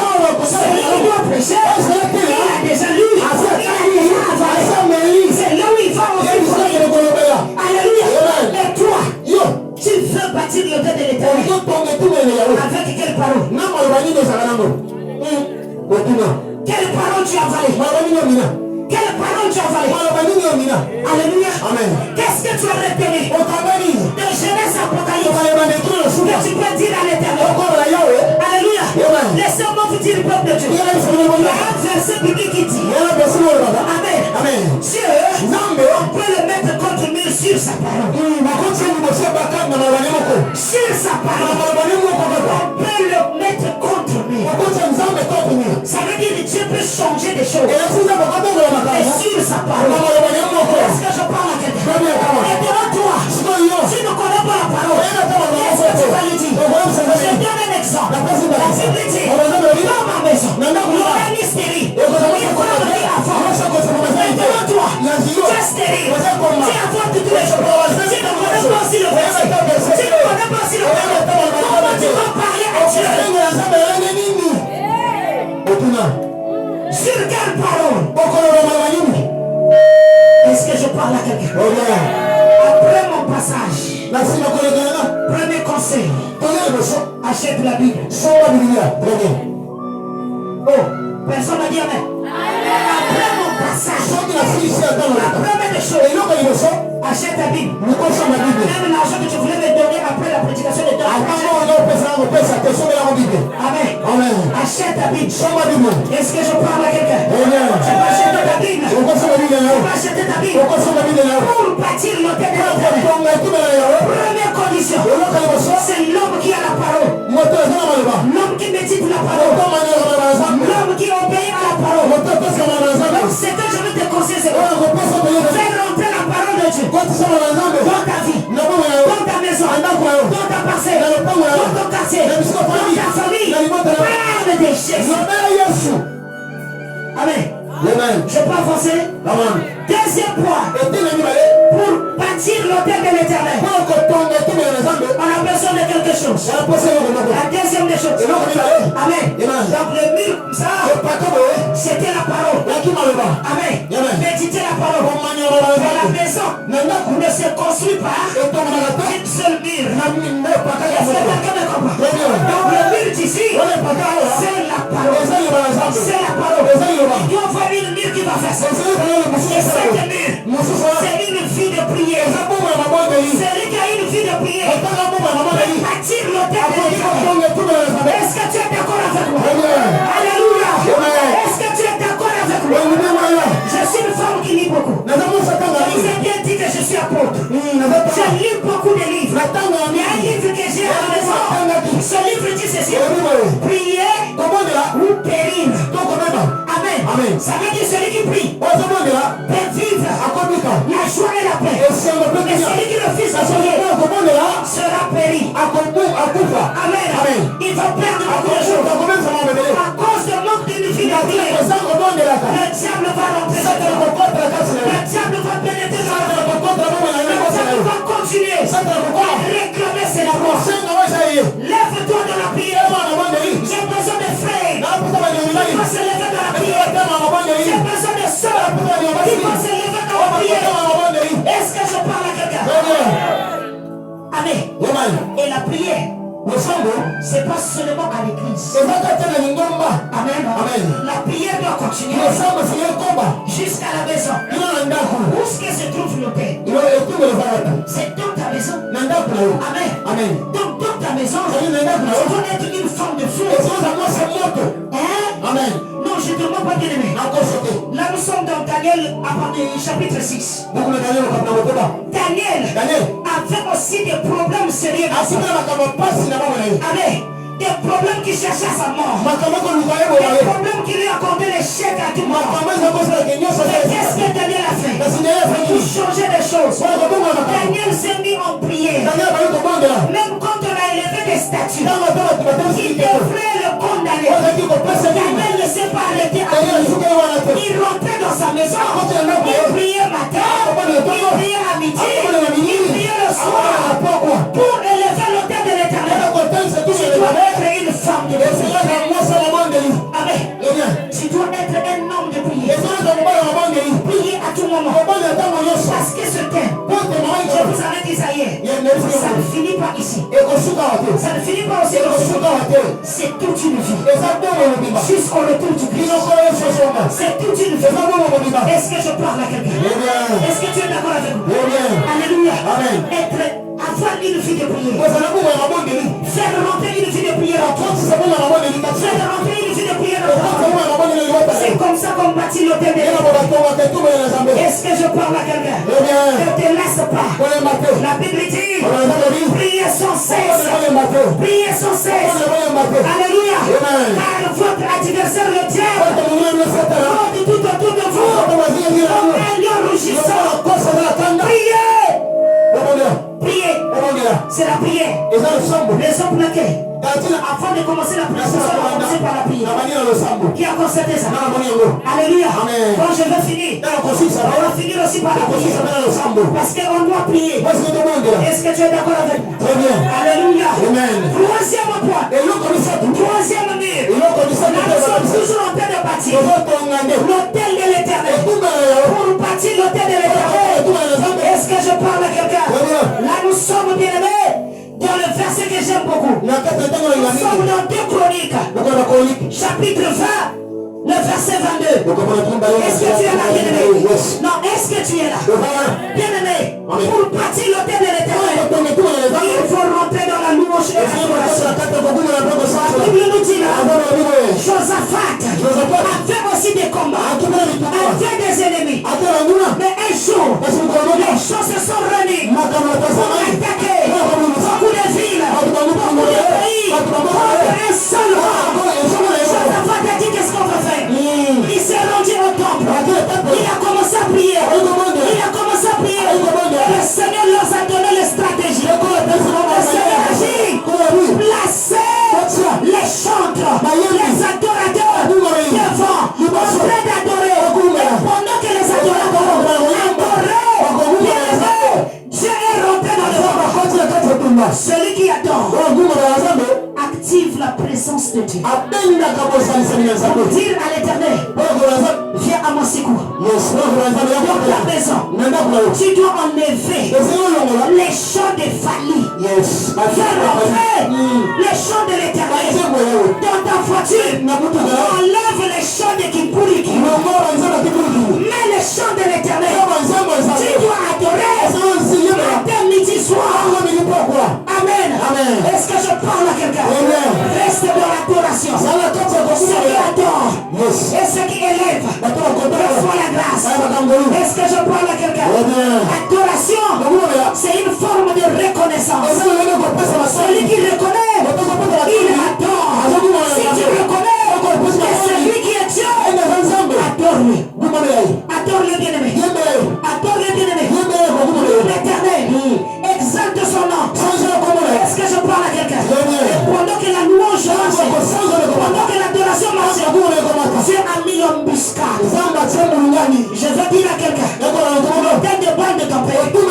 doit prêcher. Il a déjà lu. Il a déjà avalé. C'est là où il va aussi. Alléluia. Et toi, tu veux bâtir le Dieu de l'éternel. Avec quelle parole? Quelle parole tu as avalé? Quelle parole tu as avalé? Alléluia. Qu'est-ce que tu as retenu? De Genèse Apocalypse. Que tu peux dire à l'éternel. Alléluia. Laissez-moi vous dire le peuple de Dieu. Il y a un verset biblique qui dit. Amen. Dieu, on peut le mettre contre mur sur sa parole. Sur sa parole. On peut le mettre contre mur. Ça veut dire que Dieu peut changer des choses. Et sur sa parole. Est-ce que je parle à quelqu'un? Et devant toi, tu ne connais pas la parole. Qu'est-ce que tu vas lui dire? Je donne un exemple. La Bible dit, dans ma maison, il y aura une hystérie. Il faut venir avant. Et devant toi, tu es stérile. Tu es avant tous les jours. Tu ne connais pas aussi le verset. Tu ne connais pas aussi le verset. Comment tu vas parler à Dieu? Sur quelle parole? Est-ce que je parle à quelqu'un? Après mon passage, premier conseil, achète la Bible. Oh, personne n'a dit amen. Après mon passage, la première des choses, achète la Bible. Même l'argent que tu voulais me donner après la prédication de Dieu. Amen. Achète ta Bible. Est-ce que je parle à quelqu'un? Tu vas acheter ta Bible. Tu vas acheter ta Bible. Pour bâtir l'hôtel de l'éternel. Première condition, c'est l'homme qui a la parole. L'homme qui médite la parole. L'homme qui obéit à la parole. Donc c'est que je veux te conseiller, c'est quoi? Fais rentrer la parole de Dieu dans ta vie, dans ta maison, dans ta parcelle, dans ton quartier, dans ta famille. commencer. Deuxième point. Pour bâtir l'autel de l'éternel, on a besoin de quelque chose. La deuxième des choses. Amen. Donc le mur, ça, c'était la parole. Amen. Méditer la parole. Mais la maison ne se construit pas une seule mur. Est-ce que quelqu'un me comprend? Donc le mur d'ici, c'est la parole. C'est la parole. Il doit voir une mur qui va faire ça. Et cette mur, c'est une vie de prière. Celui qui a une vie de prière peut bâtir l'autel de l'éternel. Est-ce que tu es d'accord avec moi? Alléluia. Est-ce que tu es d'accord avec moi? Je suis une femme qui lit beaucoup. Je vous ai bien dit que je suis apôtre. Je lis beaucoup de livres. Il y a un livre que j'ai à la maison. Ce livre dit ceci: prier ou périr. Amen. Ça veut dire celui qui prie peut vivre la joie et la paix. Mais celui qui refuse de prier sera péri. Amen. Il va perdre beaucoup de choses. À cause de manque d'une vie de prière, le diable va rentrer dans le diable va pénétrer dans le diable va continuer à réclamer ses droits. Lève-toi dans la prière. J'ai besoin de frères qui vont se lever dans la prière. J'ai besoin de sœurs qui vont se lever dans la prière. Est-ce que je parle à quelqu'un? Amen. Et la prière, c'est pas seulement à l'église. Amen. La prière doit continuer jusqu'à la maison. Où est-ce que se trouve l'autel? C'est dans ta maison. Amen. Donc dans ta maison, tu dois être une forme de feu. Amen. Non, je ne te demande pas bien aimé. Là nous sommes dans Daniel chapitre 6. Daniel avait aussi des problèmes sérieux. Amen. Des problèmes qui cherchaient sa mort. Des problèmes qui lui accordaient l'échec à tout moment. Mais qu'est-ce que Daniel a fait? Pour changer les choses, Daniel s'est mis en prière. Même quand on a élevé des statues qui devraient le condamner, Daniel ne s'est pas arrêté à prier. Il rentrait dans sa maison. Il priait matin, il priait à midi, il priait le soir pour élever l'autel de l'éternel. Tu dois être une femme de prière. Amen. Tu dois être un homme de prière. Prier à tout moment. Parce que ce thème, je vous avais dit ça hier, ça ne finit pas ici. Ça ne finit pas aussi. C'est toute une vie. Jusqu'au retour du Christ. C'est toute une vie. Est-ce que je parle à quelqu'un? Est-ce que tu es d'accord avec moi? Alléluia. Avoir une vie de prière. Faire rentrer une vie de prière en toi. Faire rentrer une vie de prière en toi. C'est comme ça qu'on bâtit l'autel de l'éternel. Est-ce que je parle à quelqu'un? Ne te laisse pas. La Bible dit, priez sans cesse. Priez sans cesse. Alléluia. Car votre adversaire le diable rôde tout autour de vous comme un lion rugissant. Priez. Priez. C'est la prière. Les hommes plaqués. Avant de commencer la prière, on va commencer par la prière. Qui a constaté ça? Alléluia. Quand je vais finir, on va finir aussi par la prière. Parce qu'on doit prier. Est-ce que tu es d'accord avec moi? Alléluia. Troisième point. Troisième mur. Nous sommes toujours en train de bâtir l'autel de l'éternel. Pour bâtir l'autel de l'éternel. Est-ce que je parle à quelqu'un? Là nous sommes bien aimés. Dans le verset que j'aime beaucoup, nous sommes dans 2 Chroniques, chapitre 20, le verset 22. Est-ce que tu es là, bien-aimé? Non, est-ce que tu es là? Bien-aimé, pour bâtir l'autel de l'éternel, il faut rentrer dans la louange et l'adoration. La Bible nous dit là, Josaphat avait aussi des combats, avait des ennemis. Mais un jour, les choses se sont réunies pour attaquer beaucoup de villes, beaucoup de pays, contre un seul roi. Josaphat a dit qu'est-ce qu'on va faire? Il s'est rendu au temple. Il a commencé à prier. Le Seigneur leur a donné les stratégies. Le Seigneur agit. Placez les chantres, les adorateurs devant, en train d'adorer. Et pendant que dire à l'Éternel, viens à mon secours. Dans ta maison, tu dois enlever les champs de Fali. Fais rentrer les champs de l'Éternel. Dans ta voiture, enlève les champs de Kipuriki. Mets les champs de l'Éternel. Tu dois adorer matin, midi, soir. Amen. Est-ce que je parle à quelqu'un? Reste dans l'adoration. Ceux qui adorent et ceux qui élèvent reçoivent la grâce. Est-ce que je parle à quelqu'un? Adoration, c'est une forme de reconnaissance. Celui qui reconnaît, il adore. Si tu reconnais que c'est lui qui est Dieu, adore-lui. Adore-le bien-aimé. Adore-le bien-aimé. L'Éternel exalte son nom. Est-ce que je parle à quelqu'un? Pendant que la louange marche, pendant que l'adoration marche, Dieu a mis l'embuscade. Je veux dire à quelqu'un, tête de balle de ton pays, quand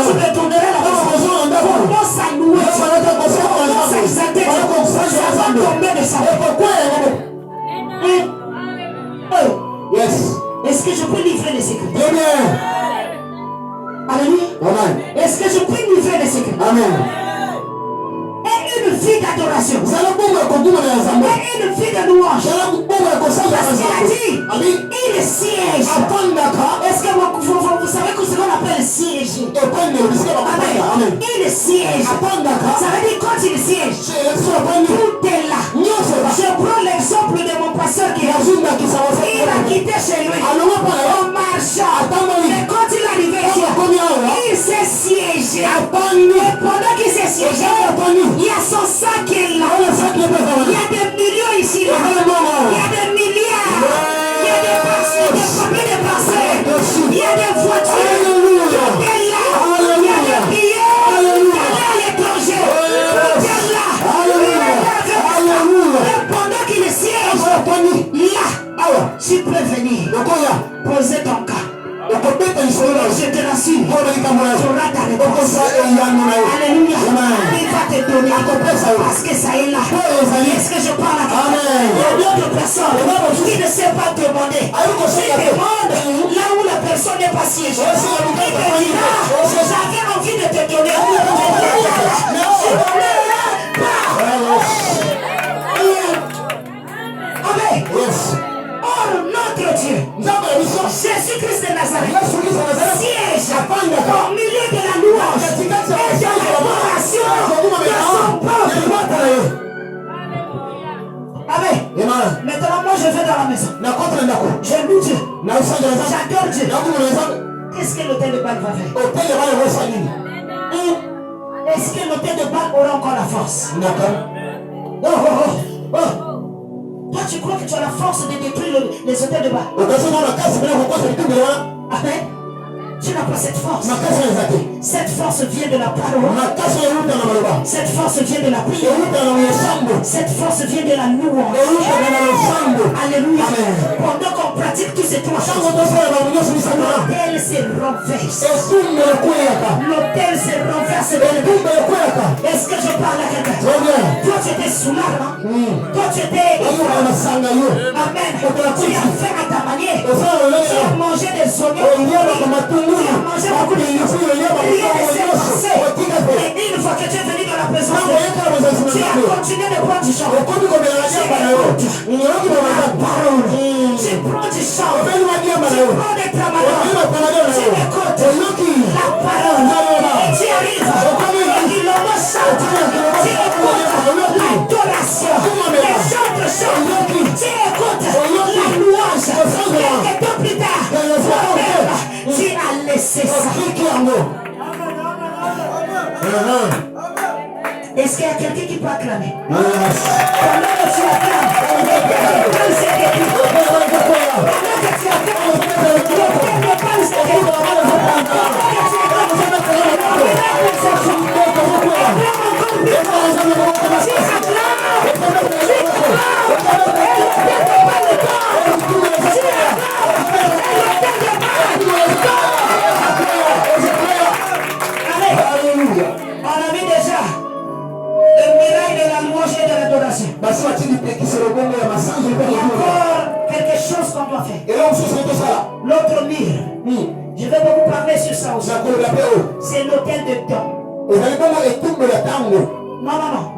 tu retourneras la maison, commence à louer, commence à exalter, ça va tomber de sa Yes. Est-ce que je peux livrer les secrets? Alléluia. Est-ce que je peux livrer les secrets? Amen. Et une vie d'adoration. Et une vie de louange. Parce qu'il a dit, il siège. Est-ce que vous savez que ce qu'on appelle siège? Amen. Il siège. Ça veut dire quand il siège, tout est là. Je prends l'exemple de mon pasteur qui il a quitté chez lui en marchant. Mais quand il est arrivé ici, il s'est siégé. Et pendant qu'il s'est siégé, il y a son sac qui est là. Il y a des millions ici. Là. Il y a des milliards. Il y a des parcelles, des combien de parcelles. Il y a des voitures. Tout est là. Il y a des billets. Aller à l'étranger. Tout est là. Et pendant qu'il siège, là, tu peux venir. Poser ton cas. Je te rassure, tu auras ta réponse. Alléluia. Il va te donner parce que ça est là. Est-ce que je parle à quelqu'un? Il y a d'autres personnes qui ne savent pas demander. Ils demandent là où la personne n'est pas siégée. Il te dira, j'avais envie de te donner. Amen. Or, notre Dieu, Jésus-Christ de Nazareth, siège au milieu de la louange et de l'adoration de son peuple. Amen. Maintenant, moi, je vais dans la maison. J'aime Dieu. J'adore Dieu. Qu'est-ce que l'hôtel de Baal va faire? Est-ce que l'hôtel de Baal aura encore la force? Toi, tu crois que tu as la force de détruire les hôtels de Baal? Amen. Tu n'as pas cette force. Cette force vient de la parole. Cette force vient de la prière. Cette force vient de la louange. Alléluia. Pendant qu'on pratique tous ces trois choses, l'hôtel se renverse. L'hôtel se renverse. Est-ce que je parle à quelqu'un? Toi, tu étais sous l'arme. Toi, tu étais... Amen. Tu as fait à ta manière. Tu as mangé des oignons. Tu as mangé beaucoup de choses. Rien ne s'est passé. Et une fois que tu es venu dans la présence de Dieu, tu as continué de prendre du chant. Tu écoutes la parole. Tu prends du chant. Tu prends des tramadons. Tu écoutes la parole. Et tu arrives. Et il le chante. Tu écoutes l'adoration. Les autres chantent. Tu écoutes la louange. Quelques temps plus tard, toi-même, tu as laissé ça. Est-ce qu'il y a quelqu'un qui peut acclamer? Pendant que tu acclames, l'hôtel s'est détruit. Pendant que tu acclames, l'hôtel ne pense que on a vu déjà le miracle de la louange et de l'adoration. C'est l'hôtel de temps. Non,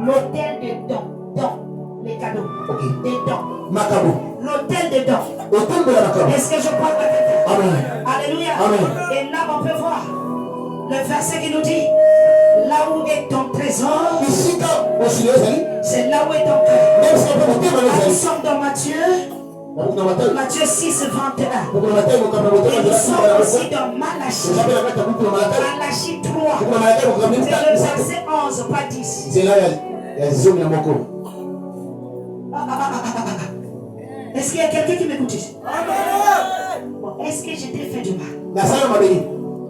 l'hôtel de temps. Temps. Les cadeaux. Des dents. L'hôtel des dents. Est-ce que je parle à quelqu'un? Amen. Alléluia. Amen. Et là, on peut voir le verset qui nous dit là où est ton trésor, c'est là où est ton cœur. Nous sommes dans Matthieu 6, 21. Et nous sommes aussi dans Malachie 3. C'est le verset 11, pas 10. Est-ce qu'il y a quelqu'un qui m'écoute ici? Bon, est-ce que je t'ai fait du mal?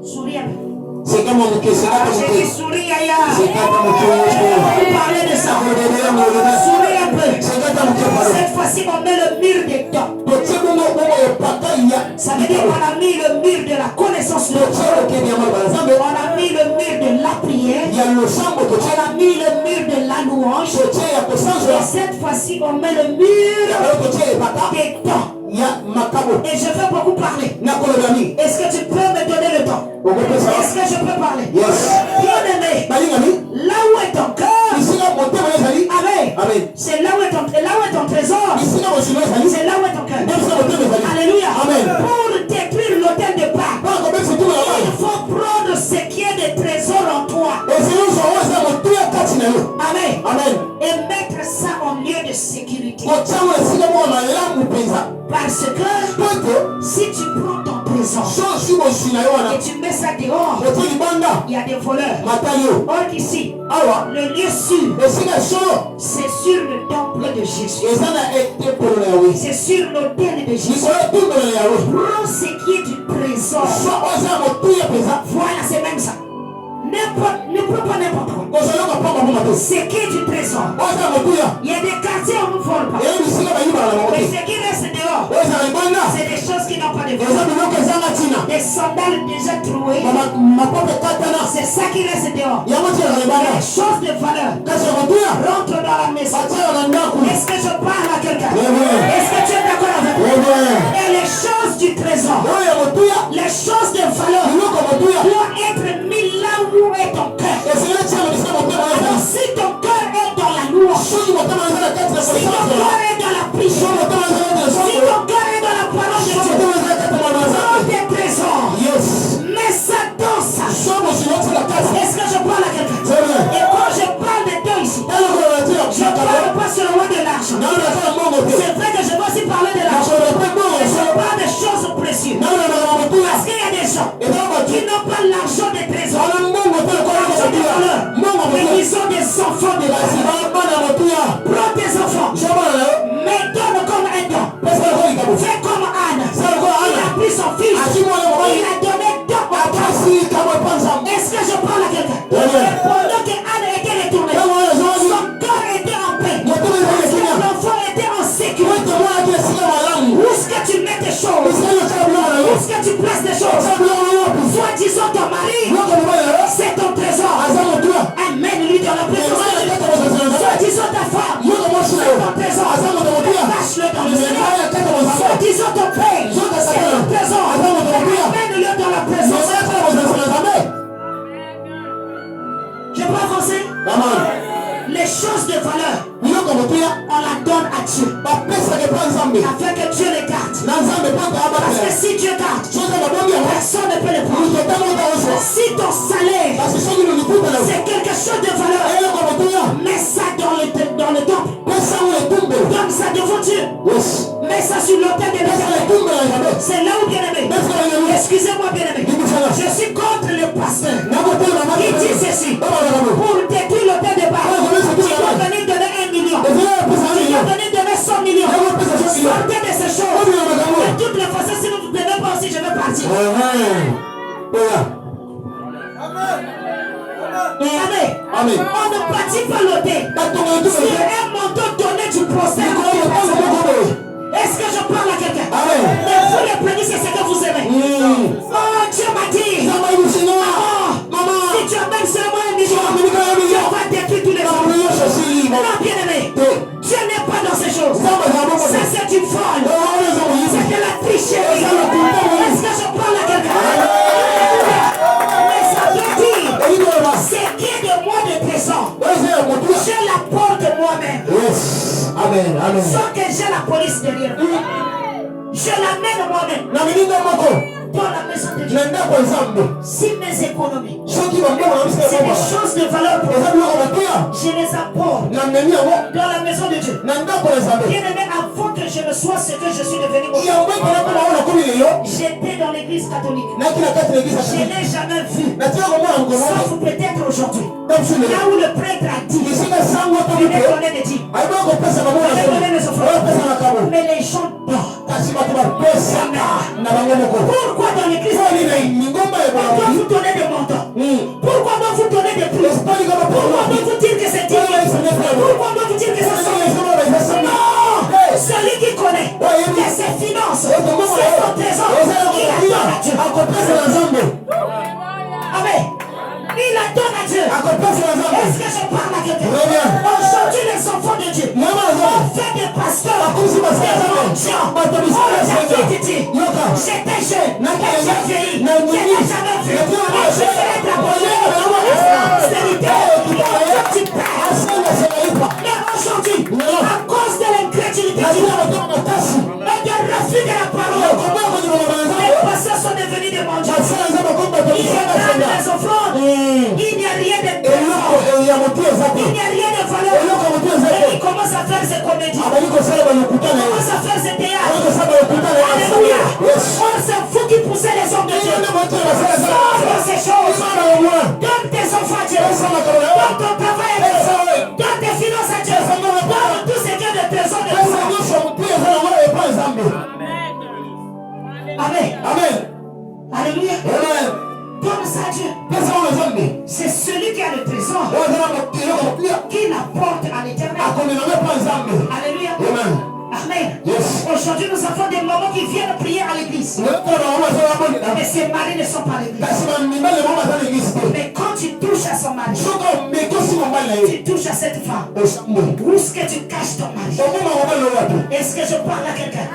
Souris un peu. C'est comme on dit, J'ai dit souris, Yaya. Vous parlez de ça. Souris un peu. Cette fois-ci, on met le mur des dents. Ça veut dire qu'on a mis le mur de la connaissance de Dieu. On a mis le mur de la prière. On a mis le mur de la louange. Et cette fois-ci, on met le mur des dents. Et je veux beaucoup parler. Est-ce que tu peux me donner le temps? Est-ce que je peux parler? Bien-aimé, là où est ton cœur? Amen. C'est là où est ton trésor. C'est là où est ton cœur. Alléluia. Pour détruire l'autel de Pâques, il faut prendre ce qui est des trésors en toi. Amen. Et mettre ça en lieu de sécurité. Parce que si tu prends ton trésor et tu mets ça dehors, il y a des voleurs. Or ici, le lieu sûr, c'est sur le temple de Jésus. C'est sur l'autel de Jésus. Prends ce qui est du trésor. Voilà, c'est même ça. Ne prends pas n'importe quoi. Ce qui est du trésor. Il y a des quartiers où on ne vole pas. Mais ce qui reste dehors, c'est des choses qui n'ont pas de valeur. Des sandales déjà trouées. C'est ça qui reste dehors. Il y a des choses de valeur. Rentre dans la maison. Est-ce que je parle à quelqu'un? Est-ce que tu es d'accord avec moi? Et les choses du trésor, les choses de valeur doivent être mises là où est ton cœur. Alors si ton cœur est dans la louange, si ton cœur est dans la prière, si ton cœur est dans la parole de Dieu, prends tes trésors, mets ça dans ça. Est-ce que je parle à quelqu'un? Et quand je parle de Dieu ici, je ne parle pas seulement de l'argent. C'est vrai que je vais aussi parler de l'argent. Je parle de choses précieuses. Parce qu'il y a des gens qui n'ont pas l'argent des trésors. Mais ils ont des enfants de la vie. Prends tes enfants, mais donne comme un don. Fais comme Anne. Il a pris son fils, il a donné don. Est-ce que je parle à quelqu'un? Pendant que Anne était retournée, son cœur était en paix. L'enfant était en sécurité. Où est-ce que tu mets tes choses? Où est-ce que tu places des choses? Soit disons ton mari, c'est ton trésor. Amène-lui dans la présence de Dieu. Soit disons ta femme, c'est ton trésor. Lâche-le dans le Seigneur. Soit disons ton père, c'est ton trésor. Amène-le dans la présence de Dieu. Je peux avancer? Les choses de valeur, on la donne à Dieu. Afin que Dieu les garde. Parce que si Dieu garde, personne ne peut les prendre. Si ton salaire, c'est quelque chose de valeur, mets ça dans le temple. Donne ça devant Dieu. Mets ça sur l'autel de l'Éternel. C'est là où, bien-aimé. Excusez-moi, bien-aimé. Je suis contre le pasteur qui dit ceci. Pour détruire l'autel de Baal, tu dois venir donner 1 million. Tu dois venir donner 100 millions. Sortez de ces choses. De toutes les façons, si vous ne donnez pas aussi, je vais partir. Amen. On ne bâtit pas l'autel. C'est un manteau donné du prophète. Est-ce que je parle à quelqu'un? Mais vous les prenez, c'est ce que vous aimez. Oh, Dieu m'a dit. Maman, si tu amènes seulement 1 million, Dieu va détruire tous les gens. Non, bien-aimé, Dieu n'est pas dans ces choses. Ça, c'est une folle. C'est de la tricherie. Est-ce que je parle à quelqu'un? police derrière. Je l'amène moi-même dans la maison de Dieu. Si mes économies, c'est des choses de valeur pour moi, je les apporte dans la maison de Dieu. Bien-aimé, avant que je ne sois ce que je suis devenu, j'étais dans l'église catholique. Je n'ai jamais vu, sauf peut-être aujourd'hui, là où le prêtre a dit, je vais donner des dîmes, je vais donner des offrandes, mais les gens dorment. Pourquoi dans l'église pourquoi vous donnez des montants? Pourquoi doit vous donner des prix? Pourquoi doit vous dire que c'est digne? Pourquoi doit vous dire que c'est son? Non! Celui qui connaît que ses finances, c'est son trésor, il la donne à Dieu. Amen. Il la donne à Dieu. Est-ce que je parle à quelqu'un? Aujourd'hui, les enfants de Dieu ont fait des pasteurs, des mendiants. On les a fait dire, j'étais jeune, et j'ai vieilli, je n'ai jamais vu. Et je ferai de la bonheur, l'austérité, tu perds. Mais aujourd'hui, à cause de l'incrédulité et du refus de la parole, les pasteurs sont devenus des mendiants. Ils regardent les offrandes. Il n'y a rien de trésor. Il n'y a rien de valeur. Et il commence à faire ses comédies. Il commence à faire ses théâtres. Alléluia. On s'en fout qui poussait les hommes de Dieu. Sors dans ces choses. Donne tes enfants à Dieu. Donne ton travail à Dieu. Donne tes finances à Dieu. Donne tout ce qui est de trésor de toi. Amen. Amen. Alléluia. Donne ça à Dieu. C'est celui qui a le trésor qui l'apporte à l'éternel. Alléluia. Amen. Aujourd'hui, nous avons des mamans qui viennent prier à l'église. Mais ses maris ne sont pas à l'église. Mais quand tu touches à son mari, tu touches à cette femme. Où est-ce que tu caches ton mari? Est-ce que je parle à quelqu'un?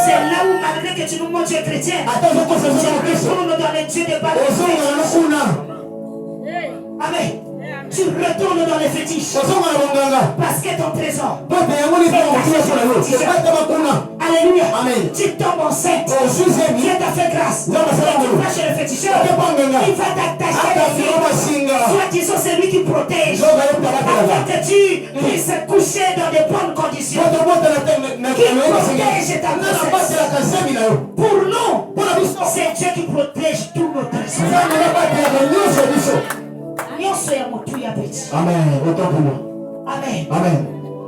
C'est là où, malgré que tu nous montres tu es chrétien, tu retournes dans les dieux des balles. Amen. Tu retournes dans les fétiches. Parce que ton trésor est caché sur le fétiche. Alléluia. Amen. Tu tombes enceinte. Dieu t'a fait grâce. Et tu vas chez le féticheur. Il va t'attacher des filles. Soit-disant c'est lui qui protège. Afin que tu puisses coucher dans de bonnes conditions. Qui protège ta grossesse. Pour nous, c'est Dieu qui protège tous nos trésors. Amen. Autant pour moi. Amen. Amen.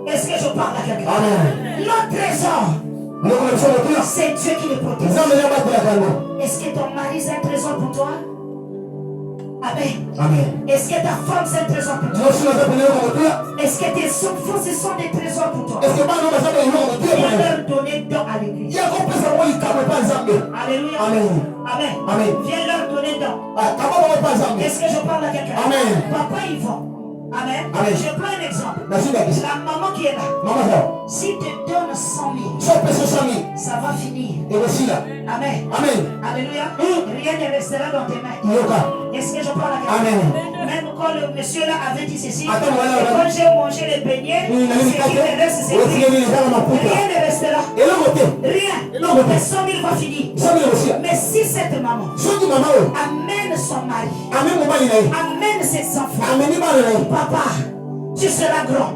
Est-ce que je parle à quelqu'un? Amen. Notre trésor, c'est Dieu qui le protège. Est-ce que ton mari c'est un trésor pour toi? Amen. Amen. Est-ce que ta femme c'est un trésor pour toi? Est-ce que tes enfants ce sont des trésors pour toi? Viens leur donner don à l'église. Alléluia. Amen. Amen. Amen. Viens leur donner don. Est-ce que je parle à quelqu'un? Amen. Papa Yvon. Amen. Amen. Je prends un exemple. La maman qui est là. Si tu donnes 100 000, ça va finir. Amen. Amen. Alléluia. Rien ne restera dans tes mains. Est-ce que je parle à quelqu'un? Amen. Même quand le monsieur là avait dit ceci, Attends, voilà. quand j'ai mangé les beignets, ce qui me reste, c'est rien ne restera. Rien. Donc les 100 000 va finir. Mais si cette maman amène son mari, amène ses enfants, papa, tu seras grand.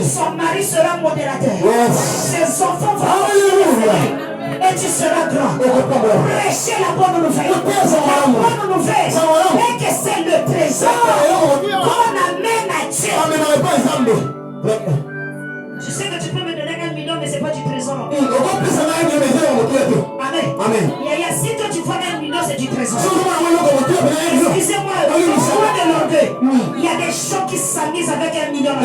Son mari sera modérateur. Ses enfants vont et tu seras grand. Prêchez la bonne nouvelle. La bonne nouvelle est que c'est le trésor qu'on amène à Dieu. Je sais que tu peux me donner 1 million, mais ce n'est pas du trésor. Amen. Yaya, si toi tu vois 1 million, c'est du trésor. Excusez-moi, au point de l'orgueil, il y a des gens qui s'amusent avec 1 million.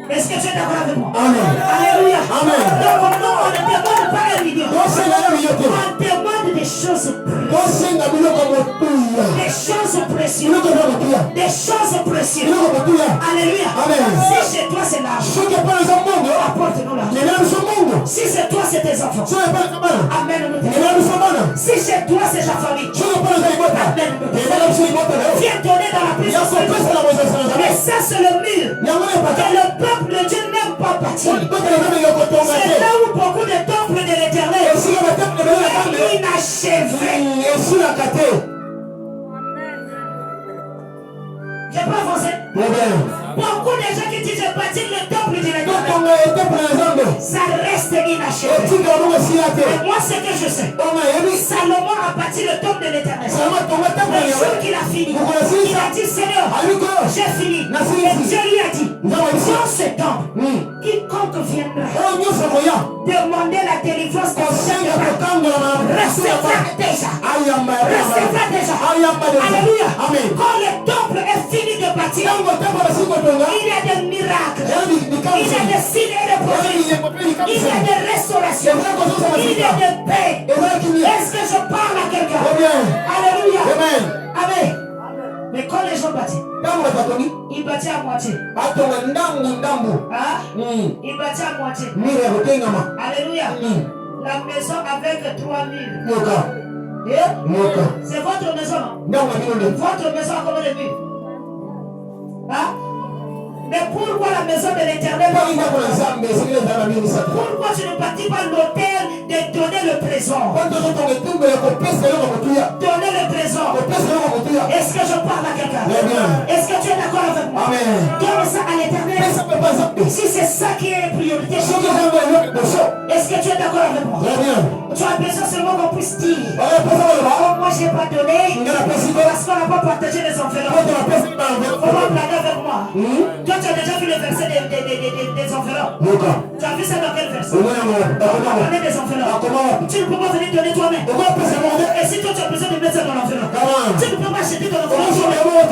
Est-ce que tu es d'accord avec moi? Amen. Alléluia. Amen. Donc non, on ne demande pas 1 million. On demande des choses précieuses. Des choses précieuses. Des choses précieuses. Alléluia. Amen. Si chez toi c'est l'argent, apporte-nous l'argent. Si c'est toi c'est tes enfants, amène-nous tes enfants. Si chez toi c'est ta famille, amène-nous tes enfants. Viens donner dans la présence de Dieu. Mais ça c'est le mur que le peuple de Dieu n'aime pas. bâti. C'est là où beaucoup de temples de l'Éternel est inachevé. Je peux avancer. Beaucoup de gens qui disent je bâtis le temple de l'Éternel, ça reste inachevé. Et moi, ce que je sais, Salomon a bâti le temple de l'Éternel. Le jour qu'il a fini, il a dit Seigneur, j'ai fini. Et Dieu lui a dit, dans ce temple, quiconque viendra demander la délivrance de recevra déjà. Alléluia. Quand le temple est fini de bâtir, il y a des miracles, il y a des signes et des prodiges, il y a des restaurations, il y a des paix. Est-ce que je parle à quelqu'un? Alléluia. Amen. Mais quand les gens bâtissent, ils bâtissent à moitié. Ils bâtissent à moitié. Alléluia. La maison avec 3 murs. C'est votre maison, non? Votre maison a combien de murs? Mais pourquoi la maison de l'Éternel? Pourquoi tu ne bâtis pas l'autel de donner le trésor? Donner le trésor. Est-ce que je parle à quelqu'un? Est-ce que tu es d'accord avec moi? Donne ça à l'Éternel. Si c'est ça qui est priorité, est-ce que tu es d'accord avec moi? Tu as besoin seulement qu'on puisse dire oh, moi j'ai pas donné parce qu'on n'a pas partagé les enveloppes. On va blaguer avec moi. Toi tu as déjà vu le verset des enveloppes. Tu as vu ça dans quel verset? On va donner des enveloppes. Tu ne peux pas venir donner toi-même. Et si toi tu as besoin de mettre ça dans l'enveloppe, tu ne peux pas acheter ton enveloppe.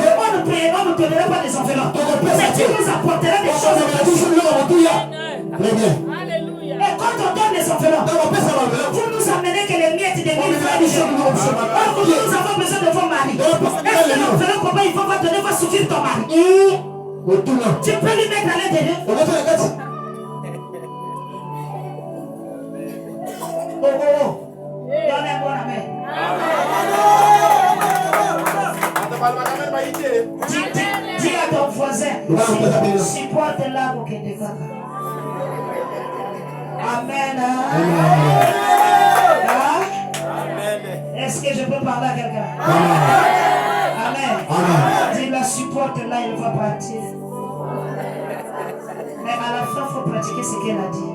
On ne donnera pas des enveloppes. Mais tu nous apporteras des choses. Et quand on donne les enveloppes, vous nous amenez que les miettes des mille frères du jour. Or, nous avons besoin de vos maris. Est-ce que l'enveloppe, comment il va donner, va suffire ton mari? Tu peux lui mettre à l'intérieur. Donne un bon amen. Dis à ton voisin, supporte l'arbre qui est de caca. Amen. Est-ce que je peux parler à quelqu'un? Amen. Dis la supporte là, il va partir. Mais à la fin, il faut pratiquer ce qu'elle a dit.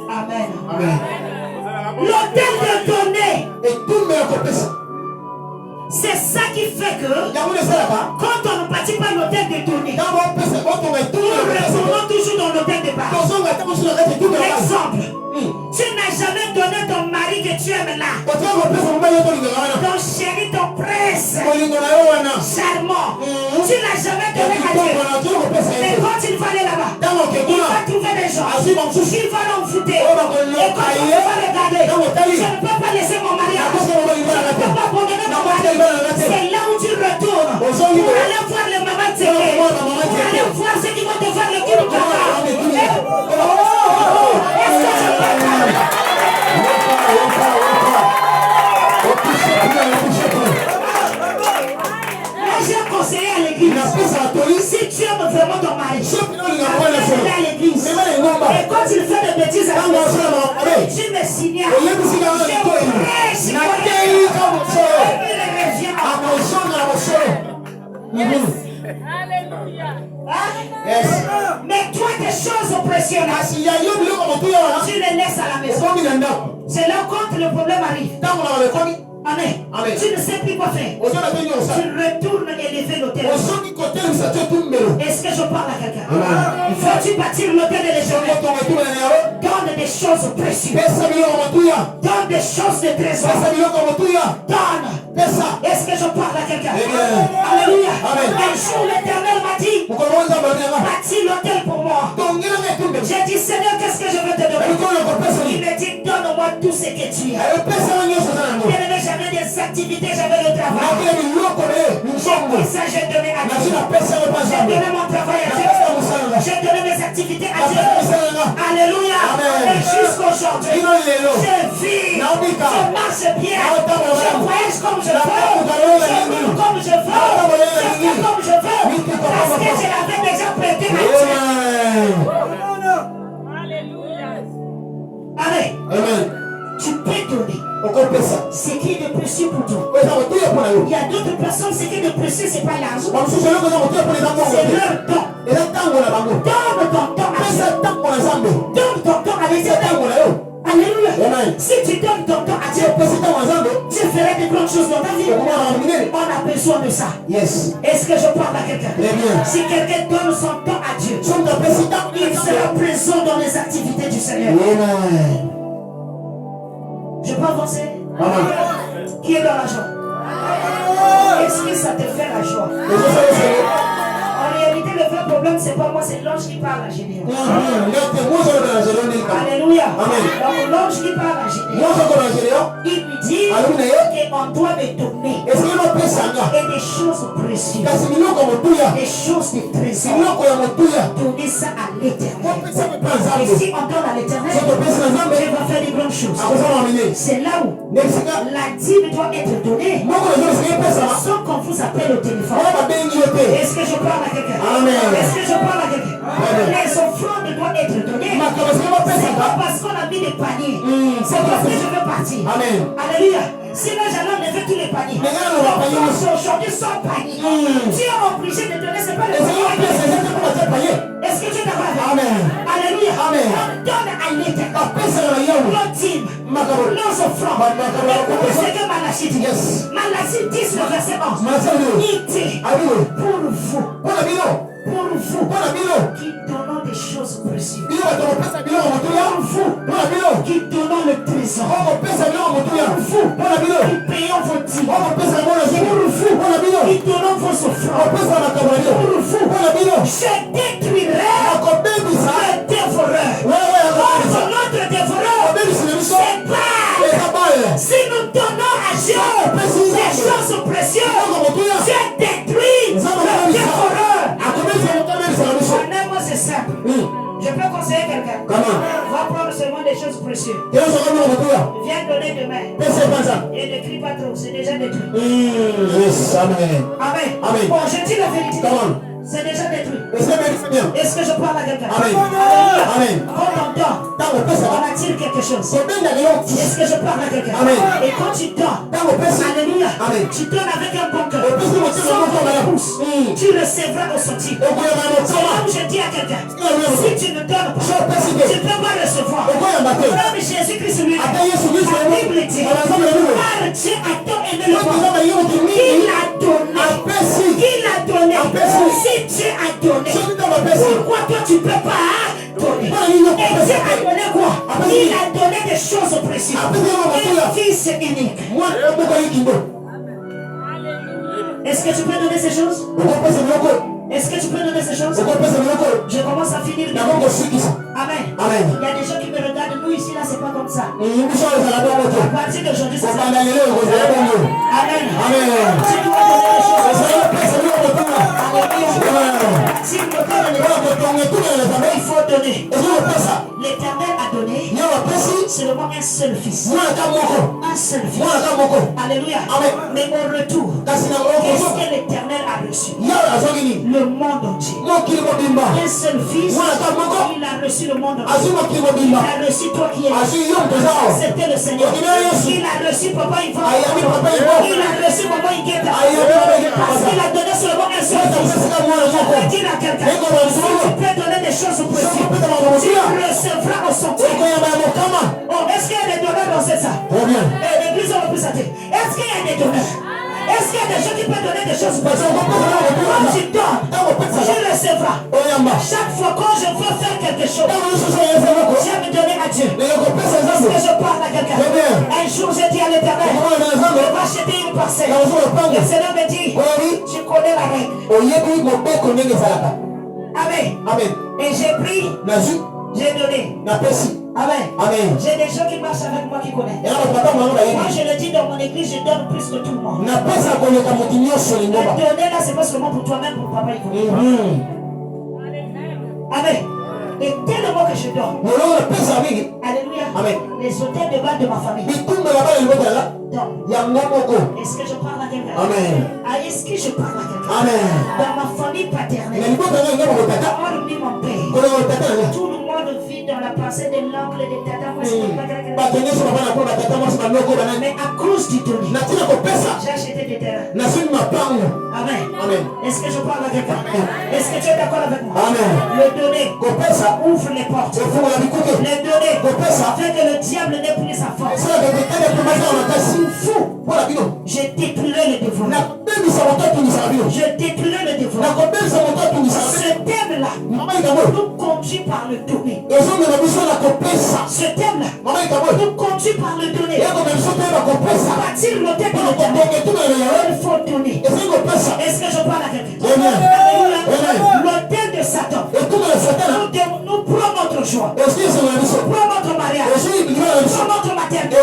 Amen. L'autel de donner. C'est ça qui fait que quand on ne bâtit pas l'autel de donner, nous retournons toujours dans l'autel de base. Exemple, tu n'as jamais donné ton mari que tu aimes là. Ton chéri, ton prince, charmant. Tu n'as jamais donné à Dieu. Mais quand il va aller là-bas, il va trouver des gens. Il va l'envoûter. Et quand il va regarder, je ne peux pas laisser mon mari à côté. Je ne peux pas abandonner mon mari. C'est là où tu retournes pour aller voir les mamans de pour aller voir ceux qui vont te faire le cul de papa. Est-ce que je peux parler? J'ai conseillé à l'église, si tu aimes vraiment ton mari, appelle-le à l'église. Et quand il fait des bêtises à l'église, tu me signales. Je prêche pour Alléluia. Mais toi, des choses précieuses, tu les laisses à la maison. C'est là quand le problème arrive. Amen. Tu ne sais plus quoi faire. Tu retournes élever l'autel. Est-ce que je parle à quelqu'un? Faut-tu bâtir l'autel de l'Éternel? Donne des choses précieuses. Donne des choses de trésor. Donne. Est-ce que je parle à quelqu'un? Alléluia. Un jour l'Éternel m'a dit, bâtis l'autel pour moi. J'ai dit, Seigneur, qu'est-ce que je veux te donner? Il me dit, donne-moi tout ce que tu as. J'avais des activités, j'avais le travail. J'ai ça, j'ai donné à Dieu. J'ai donné mon travail à Dieu. J'ai donné mes activités à Dieu. Alléluia. Et jusqu'aujourd'hui, je vis, je marche bien, je voyage comme je veux, je roule comme je veux, je fais comme je veux, parce que je l'avais déjà prêté à Dieu. Amen. Tu peux donner ce qui est de précieux pour toi. Il y a d'autres personnes, ce qui est de précieux, ce n'est pas l'argent. C'est leur don. Donne ton temps à l'Éternel. Alléluia. Si tu donnes ton temps à Dieu, Dieu ferait de grandes choses dans ta vie. On a besoin de ça. Yes. Est-ce que je parle à quelqu'un? Si quelqu'un donne son temps à Dieu, il sera présent dans les activités du Seigneur. Amen. Je peux avancer? Qui est dans la joie? Est-ce que ça te fait la joie? En réalité, le vrai problème, c'est pas moi, c'est l'ange qui parle à Gédéon. Alléluia. Donc l'ange qui parle à Gédéon, il lui dit qu'on doit me donner et des choses précieuses, des choses de trésor. Donner ça à l'Éternel. Et si on donne à l'Éternel, Dieu va faire des grandes choses. C'est là où la dîme doit être donnée sans qu'on vous appelle au téléphone. Est-ce que je parle à quelqu'un? Est-ce que je parle à quelqu'un? Les offrandes doivent être données. C'est pas parce qu'on a mis des paniers. C'est parce que je veux partir. Alléluia. Sinon j'allais enlever tous les paniers. Aujourd'hui sans panier. Dieu est obligé de donner. C'est pas le panier. Est-ce que tu es d'accord avec? Alléluia. On donne à l'Éternel. Nos dîmes, nos offrandes. Écoutez ce que Malachie dit. Malachie 10, le verset 11. Il dit pour vous. Pour vous qui donnons des choses précieuses. Pour vous qui donnons le trésor. Pour vous qui payons vos dîmes. Pour vous qui donnons vos offrandes. Pour vous je détruirai le dévoreur. Notre dévoreur, c'est pas. Si nous donnons à Dieu des choses précieuses, Dieu détruit le dévoreur. Moi c'est simple. Je peux conseiller quelqu'un. Va prendre seulement des choses précieuses. Viens donner demain. Et ne crie pas trop, c'est déjà détruit. Amen. Bon, je dis la vérité. C'est déjà détruit. Est-ce que je parle à quelqu'un? Amen. Quand on donne, on attire quelque chose. Est-ce que je parle à quelqu'un? Et quand tu donnes, alléluia, tu donnes avec un bon cœur. Sans qu'on le pousse, tu recevras au sortir. C'est là où je dis à quelqu'un, si tu ne donnes pas, tu peux pas recevoir. Comme Jésus-Christ lui-même, la Bible dit, car Dieu a tant aimé le monde, il a donné. Il a donné. Si Dieu a donné, pourquoi toi tu ne peux pas donner? Et Dieu a donné quoi? Il a donné des choses précieuses. Un fils unique. Est-ce que tu peux donner ces choses? Est-ce que tu peux donner ces choses? Je commence à finir. Amen. Il y a des gens qui me regardent. Nous ici, là, c'est pas comme ça. À partir d'aujourd'hui, c'est ça. Amen. Tu dois donner des choses. Si il faut donner. L'Éternel a donné seulement un seul fils. Un seul fils. Alléluia. Mais au retour, qu'est-ce que l'Éternel a reçu? Le monde entier. Un seul fils, il a reçu le monde entier. Il a reçu toi qui es là. C'était le Seigneur. Il a reçu Papa Yvan. Il a reçu Papa Igueta. Parce qu'il a donné seulement un seul fils. Je vais dire à quelqu'un, si tu peux donner des choses précieuses, tu recevras au sortir. Oh, est-ce qu'il y a des donneurs dans cette salle? L'église a repris sa tête. Est-ce qu'il y a des donneurs? Est-ce qu'il y a des gens qui peuvent donner des choses précieuses? Quand tu donnes, tu recevras. Chaque fois quand je veux faire quelque chose, j'aime donner à Dieu. Est-ce que je parle à quelqu'un? Un jour j'ai dit à l'Éternel, je vais acheter une parcelle. Le Seigneur me dit, tu connais la règle. Amen. Et j'ai pris, j'ai donné. Amen. J'ai des gens qui marchent avec moi qui connaissent. Moi je le dis dans mon église, je donne plus que tout le monde. Donner là, c'est pas seulement pour toi-même, pour papa. Amen. Et tellement que je donne. Alléluia. Les hôtels de bas de ma famille. Est-ce que je parle à quelqu'un? Est-ce que je parle à quelqu'un? Dans ma famille paternelle, hormis mon père, tout le monde vit dans la pensée de l'oncle, de tata. Mais à cause du donner, j'ai acheté des terrains. Amen. Est-ce que je parle à quelqu'un? Est-ce que tu es d'accord avec moi? Le donner ouvre les portes. Le donner fait que le diable n'ait plus sa force. Je détruirai le dévoilement. Je détruirai le dévoilement. Ce thème-là nous conduit par le donner. Ce thème-là nous conduit par le donner. Bâtir l'autel de l'éternel, il faut donner. Est-ce que je parle à quelqu'un? L'autel de Satan, nous prenons notre joie, prenons notre mariage, prenons notre maternité. Et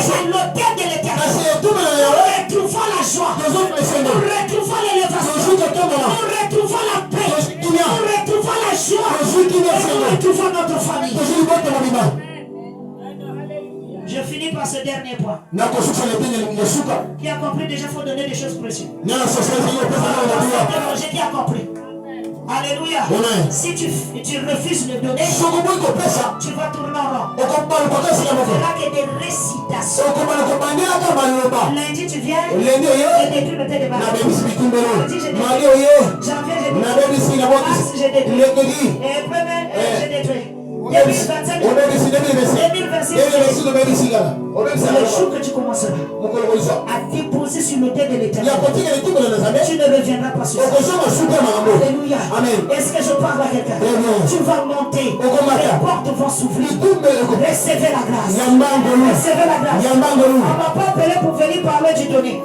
c'est l'autel de l'éternel. Nous retrouvons la joie, nous retrouvons l'élévation, nous retrouvons la paix, nous retrouvons la joie, et nous retrouvons notre famille. Je finis par ce dernier point. Qui a compris déjà, il faut donner des choses précieuses. J'ai qui a compris. Alléluia. Si tu refuses de donner, tu vas tourner en rond. Tu n'auras que des récitations. Lundi tu viens, je détruis le thé de malade. Mardi je détruis. Janvier je détruis. Mars je détruis. Et premier je détruis. 2025, 2026, c'est le jour que tu commenceras à déposer sur l'autel de l'éternel. Tu ne reviendras pas sur ça. Alléluia. Est-ce que je parle à quelqu'un? Tu vas monter. Les portes vont s'ouvrir. Recevez la grâce. Recevez la grâce. On ne m'a pas appelé pour venir parler du donner.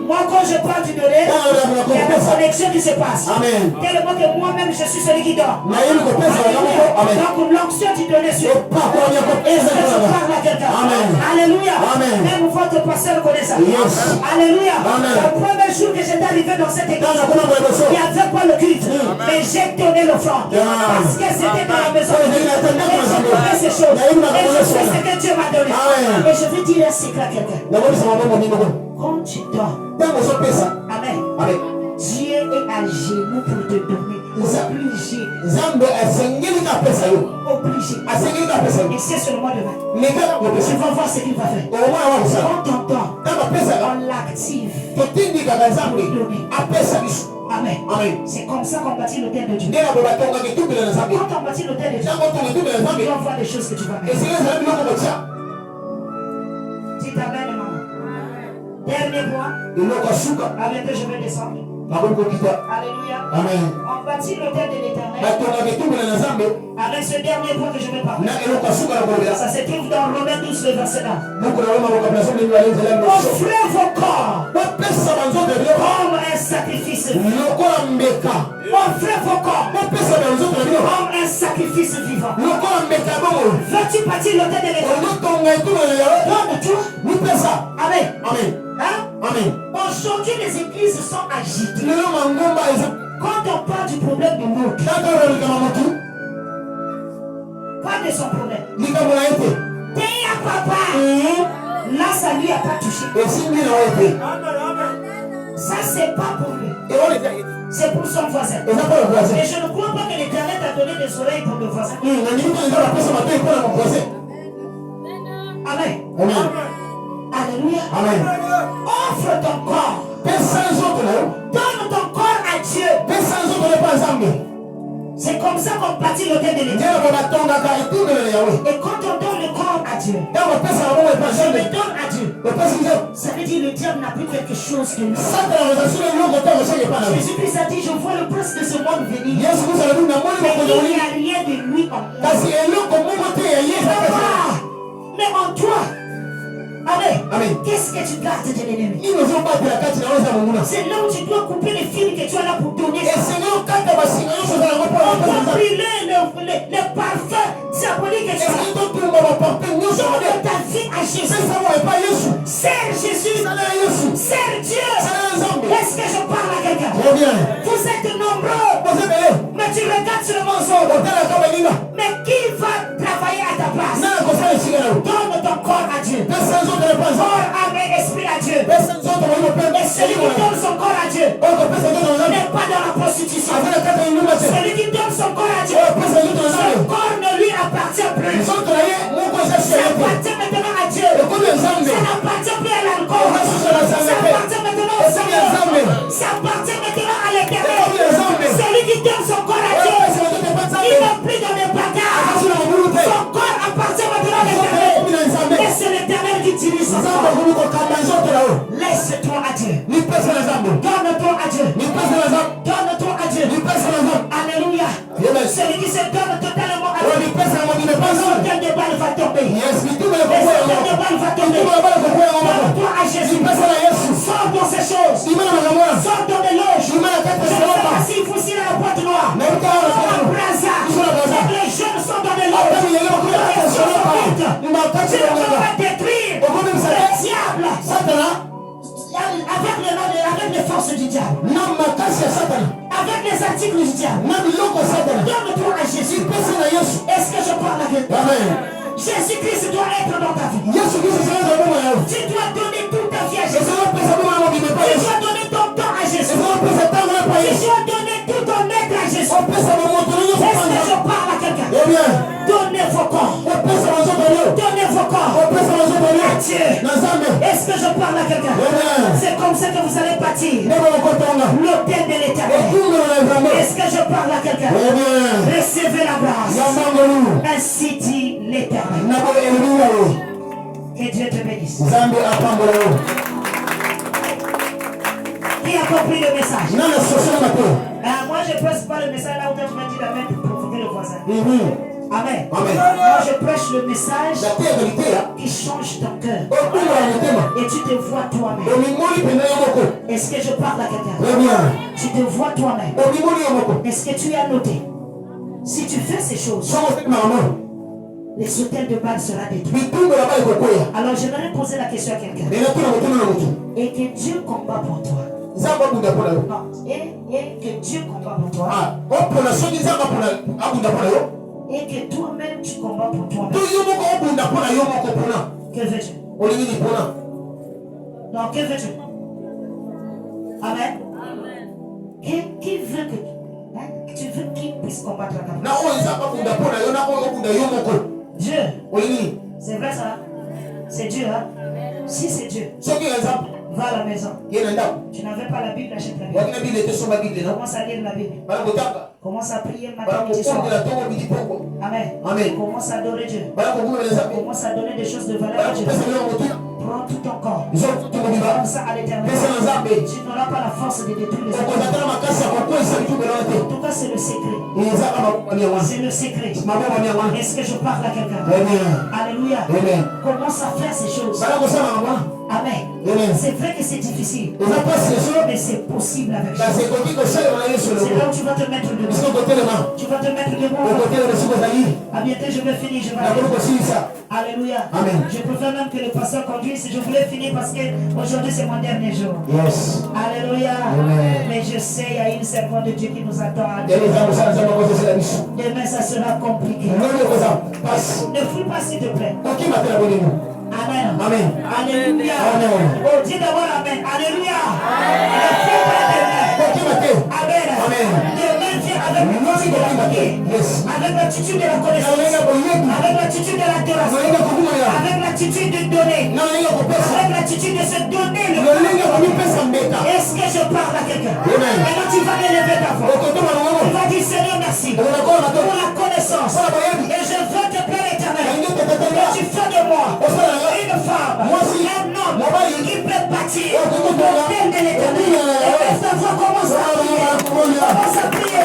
Moi, quand je parle du donner, il y a des connexions qui se passent. Tellement que moi-même, je suis celui qui dort. Donc, l'onction du donner sur. Est-ce que je parle à quelqu'un? Alléluia. Même votre pasteur connaît ça. Alléluia. Le premier jour que j'étais arrivé dans cette église, il n'y avait pas le culte. Mais j'ai donné l'offrande. Parce que c'était dans la maison de Dieu. Et j'ai donné ces choses. Et je sais ce que Dieu m'a donné. Et je veux dire un secret à quelqu'un. Quand tu dors, Amen. Dieu est à genoux pour te donner. Obligé. Et c'est seulement demain. Tu vas voir ce qu'il va faire. Quand t'entends, on l'active. Pour donner. Amen. C'est comme ça qu'on bâtit l'autel de Dieu. Quand on bâtit l'autel de Dieu, tu vas voir les choses que tu vas faire. Dites amen, maman. Dernier point. Avec que je vais descendre. Alléluia. Amen. On bâtit l'autel de l'éternel. Avec ce dernier point que je vais parler. Ça se trouve dans Romains 12, le verset 1. Offrez vos corps comme un sacrifice vivant. Offrez vos corps comme un sacrifice vivant. Veux-tu bâtir l'autel de l'éternel? Donne-toi. Amen. Hein? Aujourd'hui, les églises sont agitées. Quand on parle du problème du monde, pas de son problème. T'es à papa. Là, ça lui a pas touché. Ça, c'est pas pour lui. C'est pour son voisin. Et je ne crois pas que l'Éternel t'a donné des oreilles pour le voisin. Amen. Alléluia. Offre ton corps. Donne ton corps à Dieu. C'est comme ça qu'on bâtit l'autel de l'éternel. Et quand on donne le corps à Dieu, je le donne à Dieu. Ça veut dire que le diable n'a plus quelque chose que lui. Jésus-Christ a dit, je vois le prince de ce monde venir. Mais il n'y a rien de lui en moi. Mais en toi. Amen. Qu'est-ce que tu gardes de l'ennemi? C'est là où tu dois couper les fils que tu as là pour donner. On doit brûler le parfum diabolique que tu as. Donne ta vie à Jésus. Sers Jésus. Sers Dieu. Est-ce que je parle à quelqu'un? Vous êtes nombreux. Mais tu regardes sur le mensonge. Mais qui va travailler à ta place? Donne ton corps à Dieu. Corps, âme et esprit à Dieu. Et celui qui donne son corps à Dieu n'est pas dans la prostitution. Celui qui donne son corps à Dieu, son corps ne lui appartient plus. Ça appartient tomber. Yes, Le système de balle va tomber. Toi à Jésus. Sors dans ces choses. Sors dans des loges. Si vous signez la boîte noire. Dans la plaza. Les jeunes sont dans des loges. Les choses sont vides. Tu ne peux pas détruire le diable. Avec les forces du diable. Avec les articles du diable. Donne-toi à Jésus. Est-ce que je parle avec toi? Jésus-Christ doit être dans ta vie. Tu dois donner toute ta vie à Jésus. Tu dois donner ton temps à Jésus. Tu dois donner tout ton être à Jésus. Est-ce que je parle à quelqu'un? Donnez vos corps. Donnez vos corps à Dieu. Est-ce que je parle à quelqu'un? C'est comme ça que vous allez bâtir l'autel de l'Éternel. Est-ce que je parle à quelqu'un? Recevez la grâce. Ainsi dit l'Éternel. Que Dieu te bénisse. Qui a compris le message? Moi je prêche pas le message là où tu m'as dit d'amen pour provoquer le voisin. Amen. Moi je prêche le message qui change ton cœur. Et tu te vois toi-même. Est-ce que je parle à quelqu'un? Tu te vois toi-même. Est-ce que tu as noté? Si tu fais ces choses, les hôtels de Baal sera détruit. Alors j'aimerais poser la question à quelqu'un. Et que Dieu combat pour toi. Non. Et que Dieu combat pour toi. Et que toi-même tu combats pour toi-même. Que veux-tu? Non, que veux-tu? Amen. Qui veut que tu veux qu'il puisse combattre la cause? Dieu. C'est vrai ça? C'est Dieu, hein? Si c'est Dieu, va à la maison. Tu n'avais pas la Bible, achète la Bible. Commence à lire la Bible. Commence à prier matin, midi, soir. Amen. Commence à adorer Dieu. Commence à donner des choses de valeur à Dieu. Prends tout ton corps. Comme ça à l'Éternel. Tu n'auras pas la force de détruire les autres. En tout cas, c'est le secret. C'est le secret. Est-ce que je parle à quelqu'un? Alléluia. Commence à faire ces choses. Amen. C'est vrai que c'est difficile. Mais c'est possible avec Dieu. C'est là où tu vas te mettre debout. Tu vas te mettre debout. À bientôt, je vais finir. Je vais aller. Alléluia. Je préfère même que le pasteur conduise. Je voulais finir parce que aujourd'hui c'est mon dernier jour. Alléluia. Mais je sais, il y a une servante de Dieu qui nous attend. Demain, ça sera compliqué. Ne fouille pas, s'il te plaît. Amen. Alléluia. Oh, dis d'abord Amen. Alléluia. Amen. Demain vient avec l'attitude de la connaissance, avec l'attitude de l'adoration, avec l'attitude de donner, avec l'attitude de se donner le temps. Est-ce que je parle à quelqu'un? Maintenant tu vas élever ta voix. Tu vas dire Seigneur merci pour la connaissance. Et je veux te plaire éternel. Et tu fais de moi une femme, un homme qui peut bâtir l'autel de l'Éternel. Et ta voix commence à prier. Commence à prier.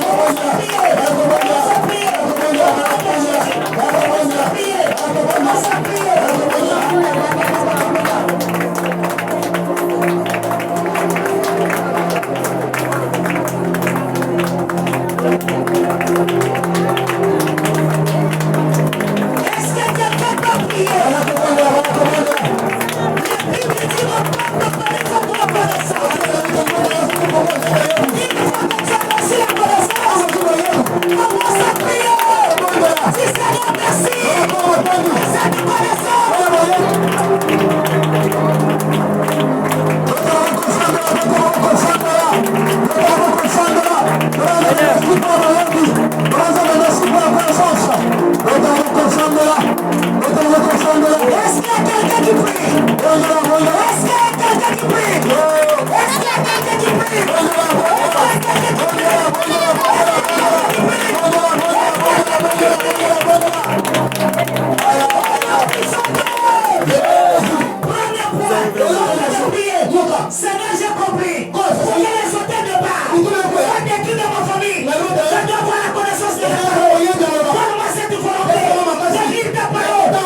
Commence à prier. Commence à prier. Commence à prier. Commence à prier. Est-ce que quelqu'un peut prier? Seigneur, j'ai compris. Il y a les hôtels de bar. Moi, détruire de ma famille. Je dois avoir la connaissance de la parole. Donne-moi cette volonté. Je lis ta parole.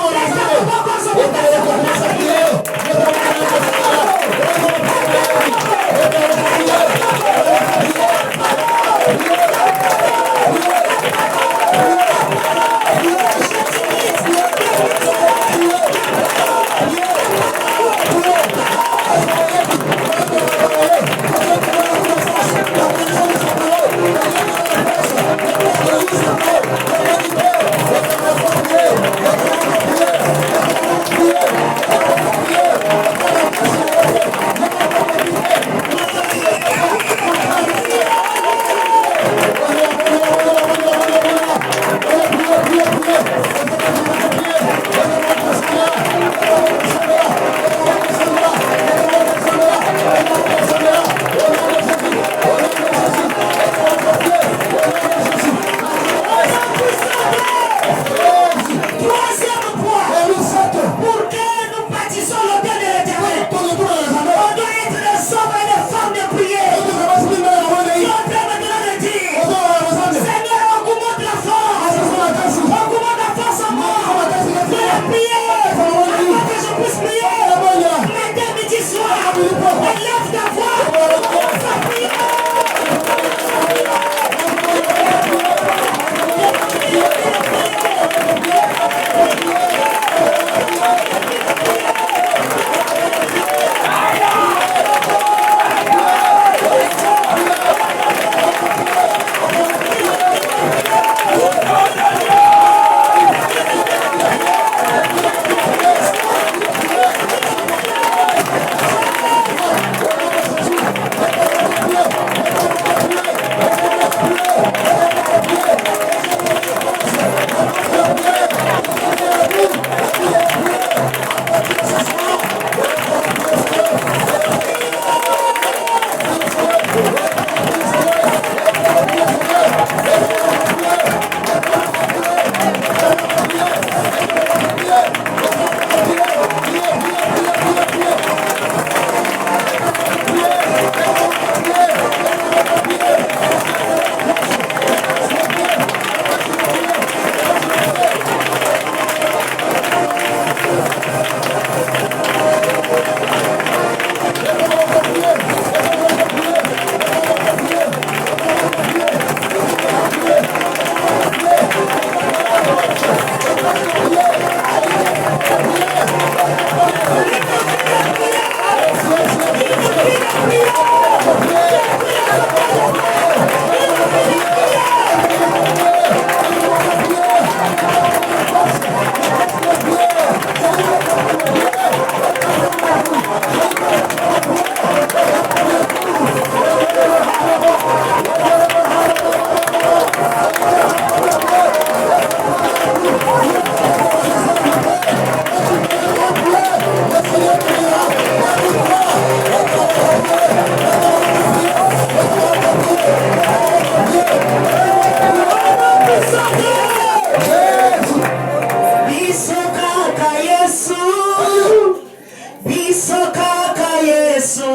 biso kaka Yesu,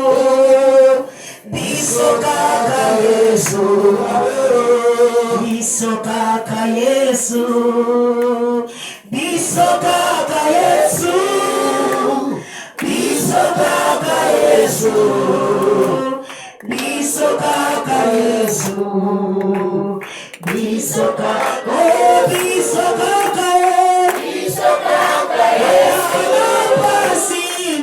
biso kaka Yesu, biso kaka Yesu, biso kaka Yesu, biso kaka Yesu, biso kaka Yesu, biso kaka, oh biso kaka Yesu,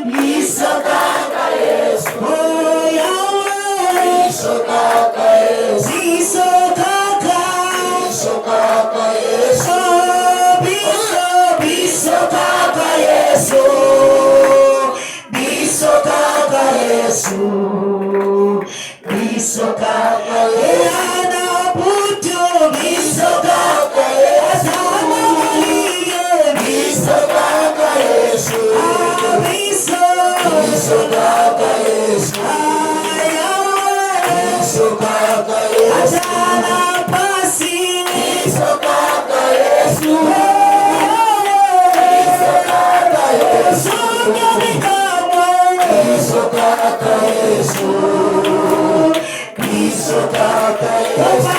biso kaka Yesu, oh Yahweh, biso kaka Yesu, biso kaka Yesu, biso kaka Yesu, biso kaka Yesu, biso kaka Yesu, anabutu biso kaka Yesu, biso kaka Yesu, biso kaka Yesu, biso kaka Yesu, pasi biso kaka Yesu, biso kaka Yesu, biso kaka Yesu, biso kaka Yesu, biso kaka Yesu,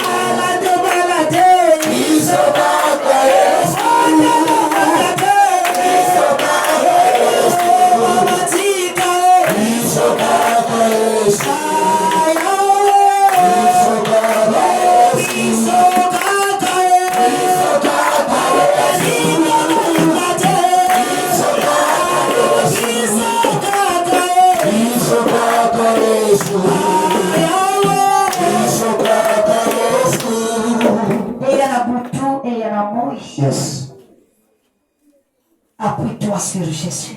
yes. Appuie-toi sur Jésus.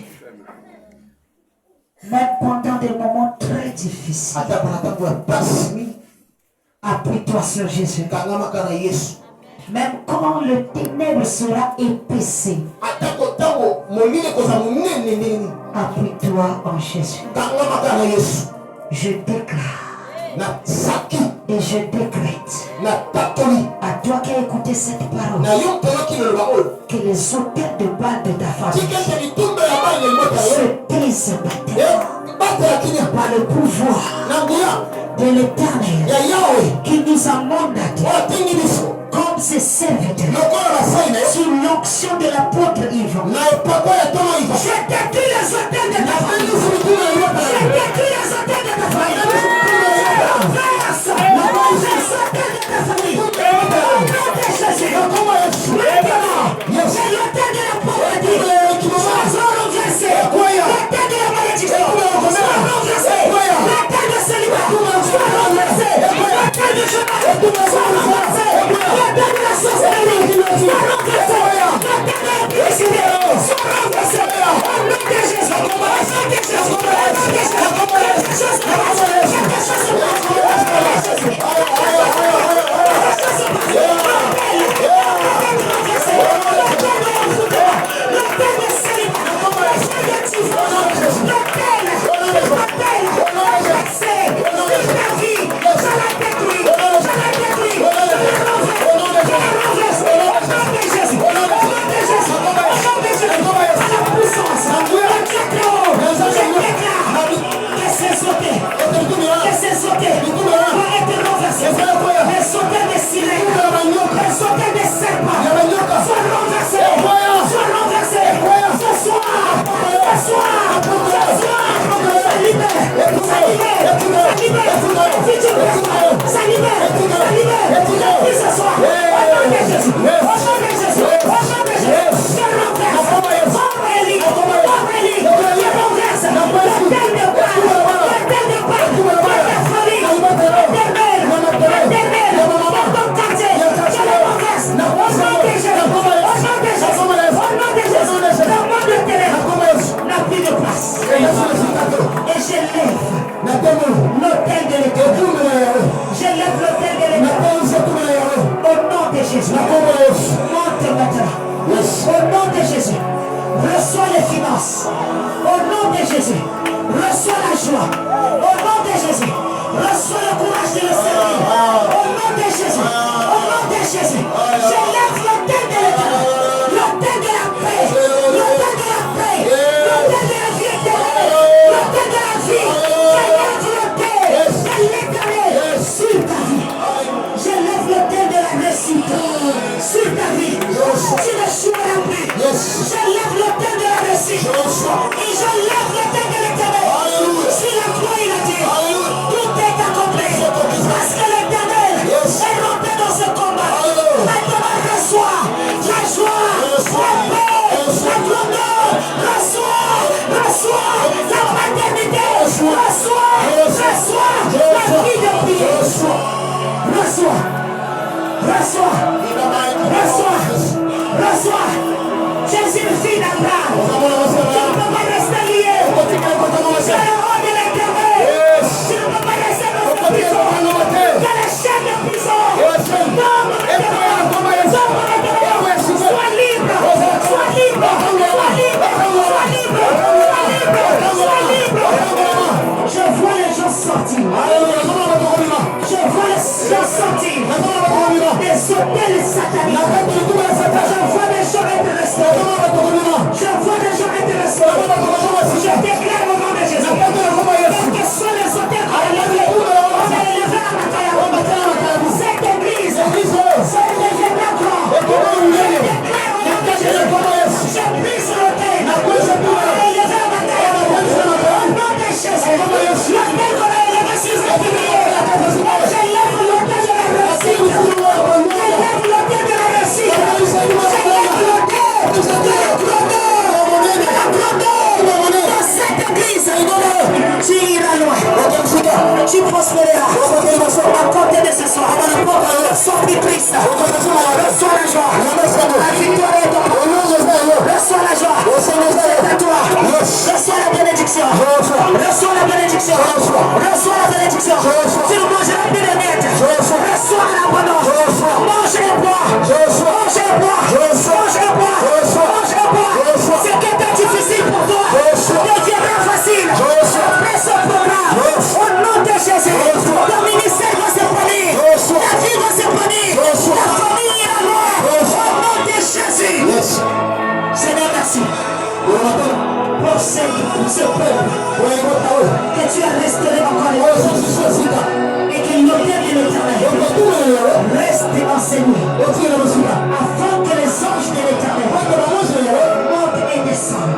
Même pendant des moments très difficiles. Appuie-toi sur Jésus. Même quand le ténèbre sera épaissé. Appuie-toi en Jésus. Je déclare. Et je décrète à toi qui as écouté cette parole que les auteurs de balles de ta famille se taisent maintenant par le pouvoir de l'Éternel qui nous a mandaté comme ses serviteurs sous l'onction de l'apôtre Yvan. Je détruis les auteurs de ta famille. Je détruis les auteurs de ta famille. Reçois les finances. Au nom de Jésus. Reçois la joie. Au nom de Jésus. Reçois le courage de le servir. Au nom de Jésus. Au nom de Jésus. J'élève l'autel de l'Éternel. L'autel de la paix. L'autel de la paix. L'autel de la vie éternelle. reçu. Et je lève la tête de l'Éternel. Sur la croix, il a dit, tout est accompli. Parce que l'Éternel est rentré dans ce combat. Maintenant, reçois la joie, la paix, la grandeur. Reçois la paternité. Reçois la vie de prière. Reçois. Jésus, le fils d'Abraham. Tu ne peux pas rester lié. C'est le roi de l'Éternel. Tu ne peux pas rester dans cette prison. Il y a la chaîne de prison. Sois libre. Je vois les gens sortir. Je vois les gens sortir des hôtels sataniques. Je vois des gens être restaurés. Je vois des gens être restaurés. Je déclare au nom de Jésus. Quels que soient les hôtels qu'on a élevés, on a élevé à Mataya. Cette église s'est élevée d'accord. Je déclare au nom de Jésus. Je prie sur l'hôtel. On a élevé à Mataya. Au nom de Jésus. L'hôtel qu'on a élevé sur cette église. Je lève l'hôtel de la réussite. Je lève l'hôtel de la réussite. Je lève l'hôtel de la grandeur dans cette église. Tu iras loin. Tu prospéreras. À compter de ce soir. Reçois du Christ. Reçois la joie. La victoire est ton nom. Reçois la joie. C'est à toi. Reçois la bénédiction. Reçois la bénédiction. Reçois la bénédiction. Tu ne mangeras plus de miettes. Reçois l'abondance. Mange et bois. Mange et bois. Mange et bois. Mange et bois. Ce qui était difficile pour toi deviendra facile. Après ce programme, au nom de Jésus, ton ministère va se produire. Ta vie va se produire. Ta famille ira loin. Au nom de Jésus. Seigneur, merci. Pour ce peuple que tu as restauré encore et que l'autel de l'Éternel reste enseigné afin que les anges de l'Éternel montent et descendent.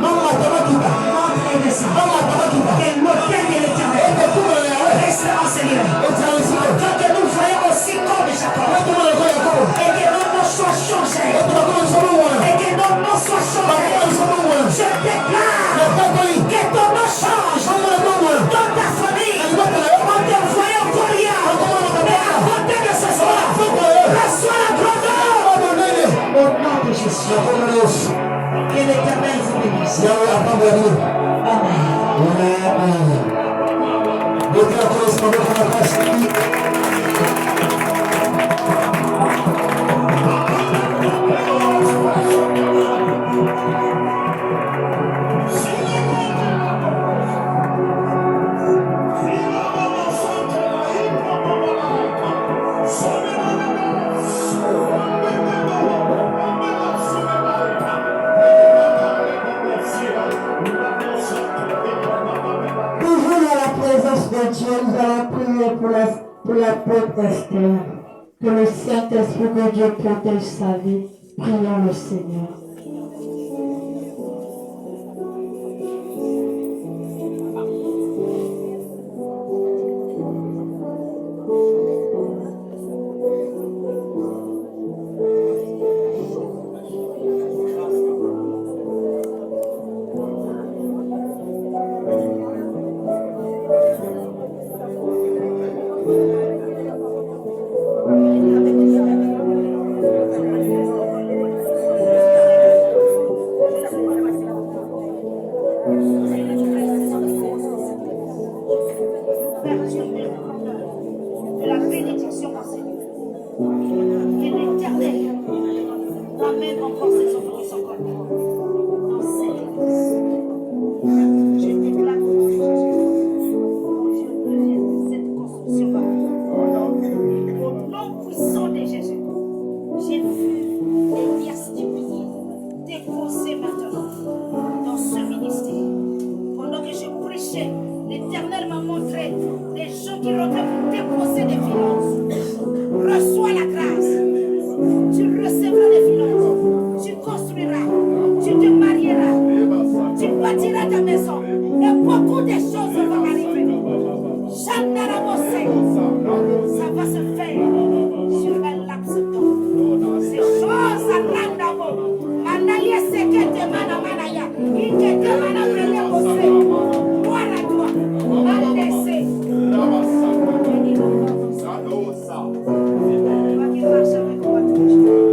Que l'autel de l'Éternel reste enseigné afin que nous voyons aussi comme Jacob et que nos noms soient changés et que nos noms soient changés. Je déclare que ton nom change dans ta famille. En te voyant Coria, mais à côté de ce soir, reçois la grandeur. Au nom de Jésus. Que l'Éternel vous bénisse. Dieu, nous allons prier pour la pauvre Esther. Que le Saint-Esprit de Dieu protège sa vie. Prions le Seigneur. Tu te marieras, tu bâtiras ta maison. Et beaucoup de choses vont arriver. Ça va se faire sur un laps de temps. Ces choses à l'endamo. Manaya sekete mana manaya. Ikete mana brele bose. Gloire à toi. Mandese. Toi qui marches avec moi tous les jours.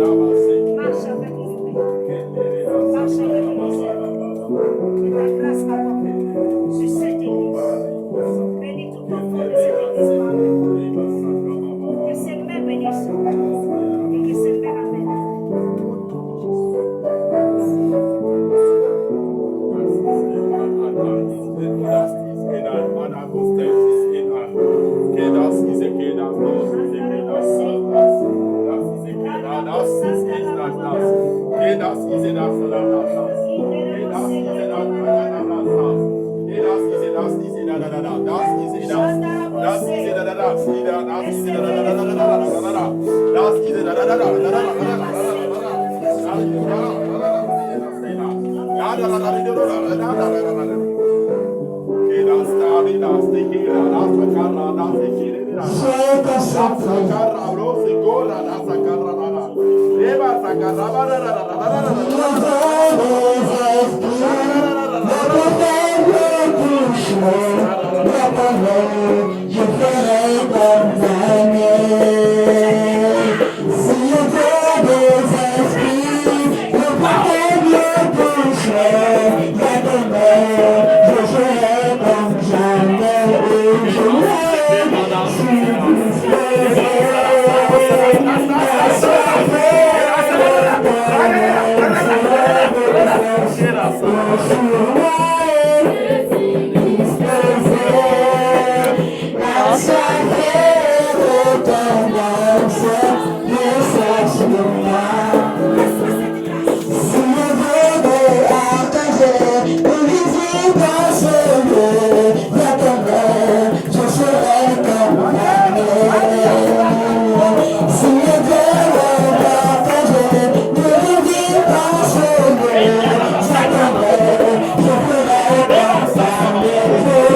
Marche avec lui. Marche avec lui. Et ta grâce m'apporte sur cette église. Bénis tout enfant de cette église. Que ses mains bénissent. Et que ses mains amènent. Nossa,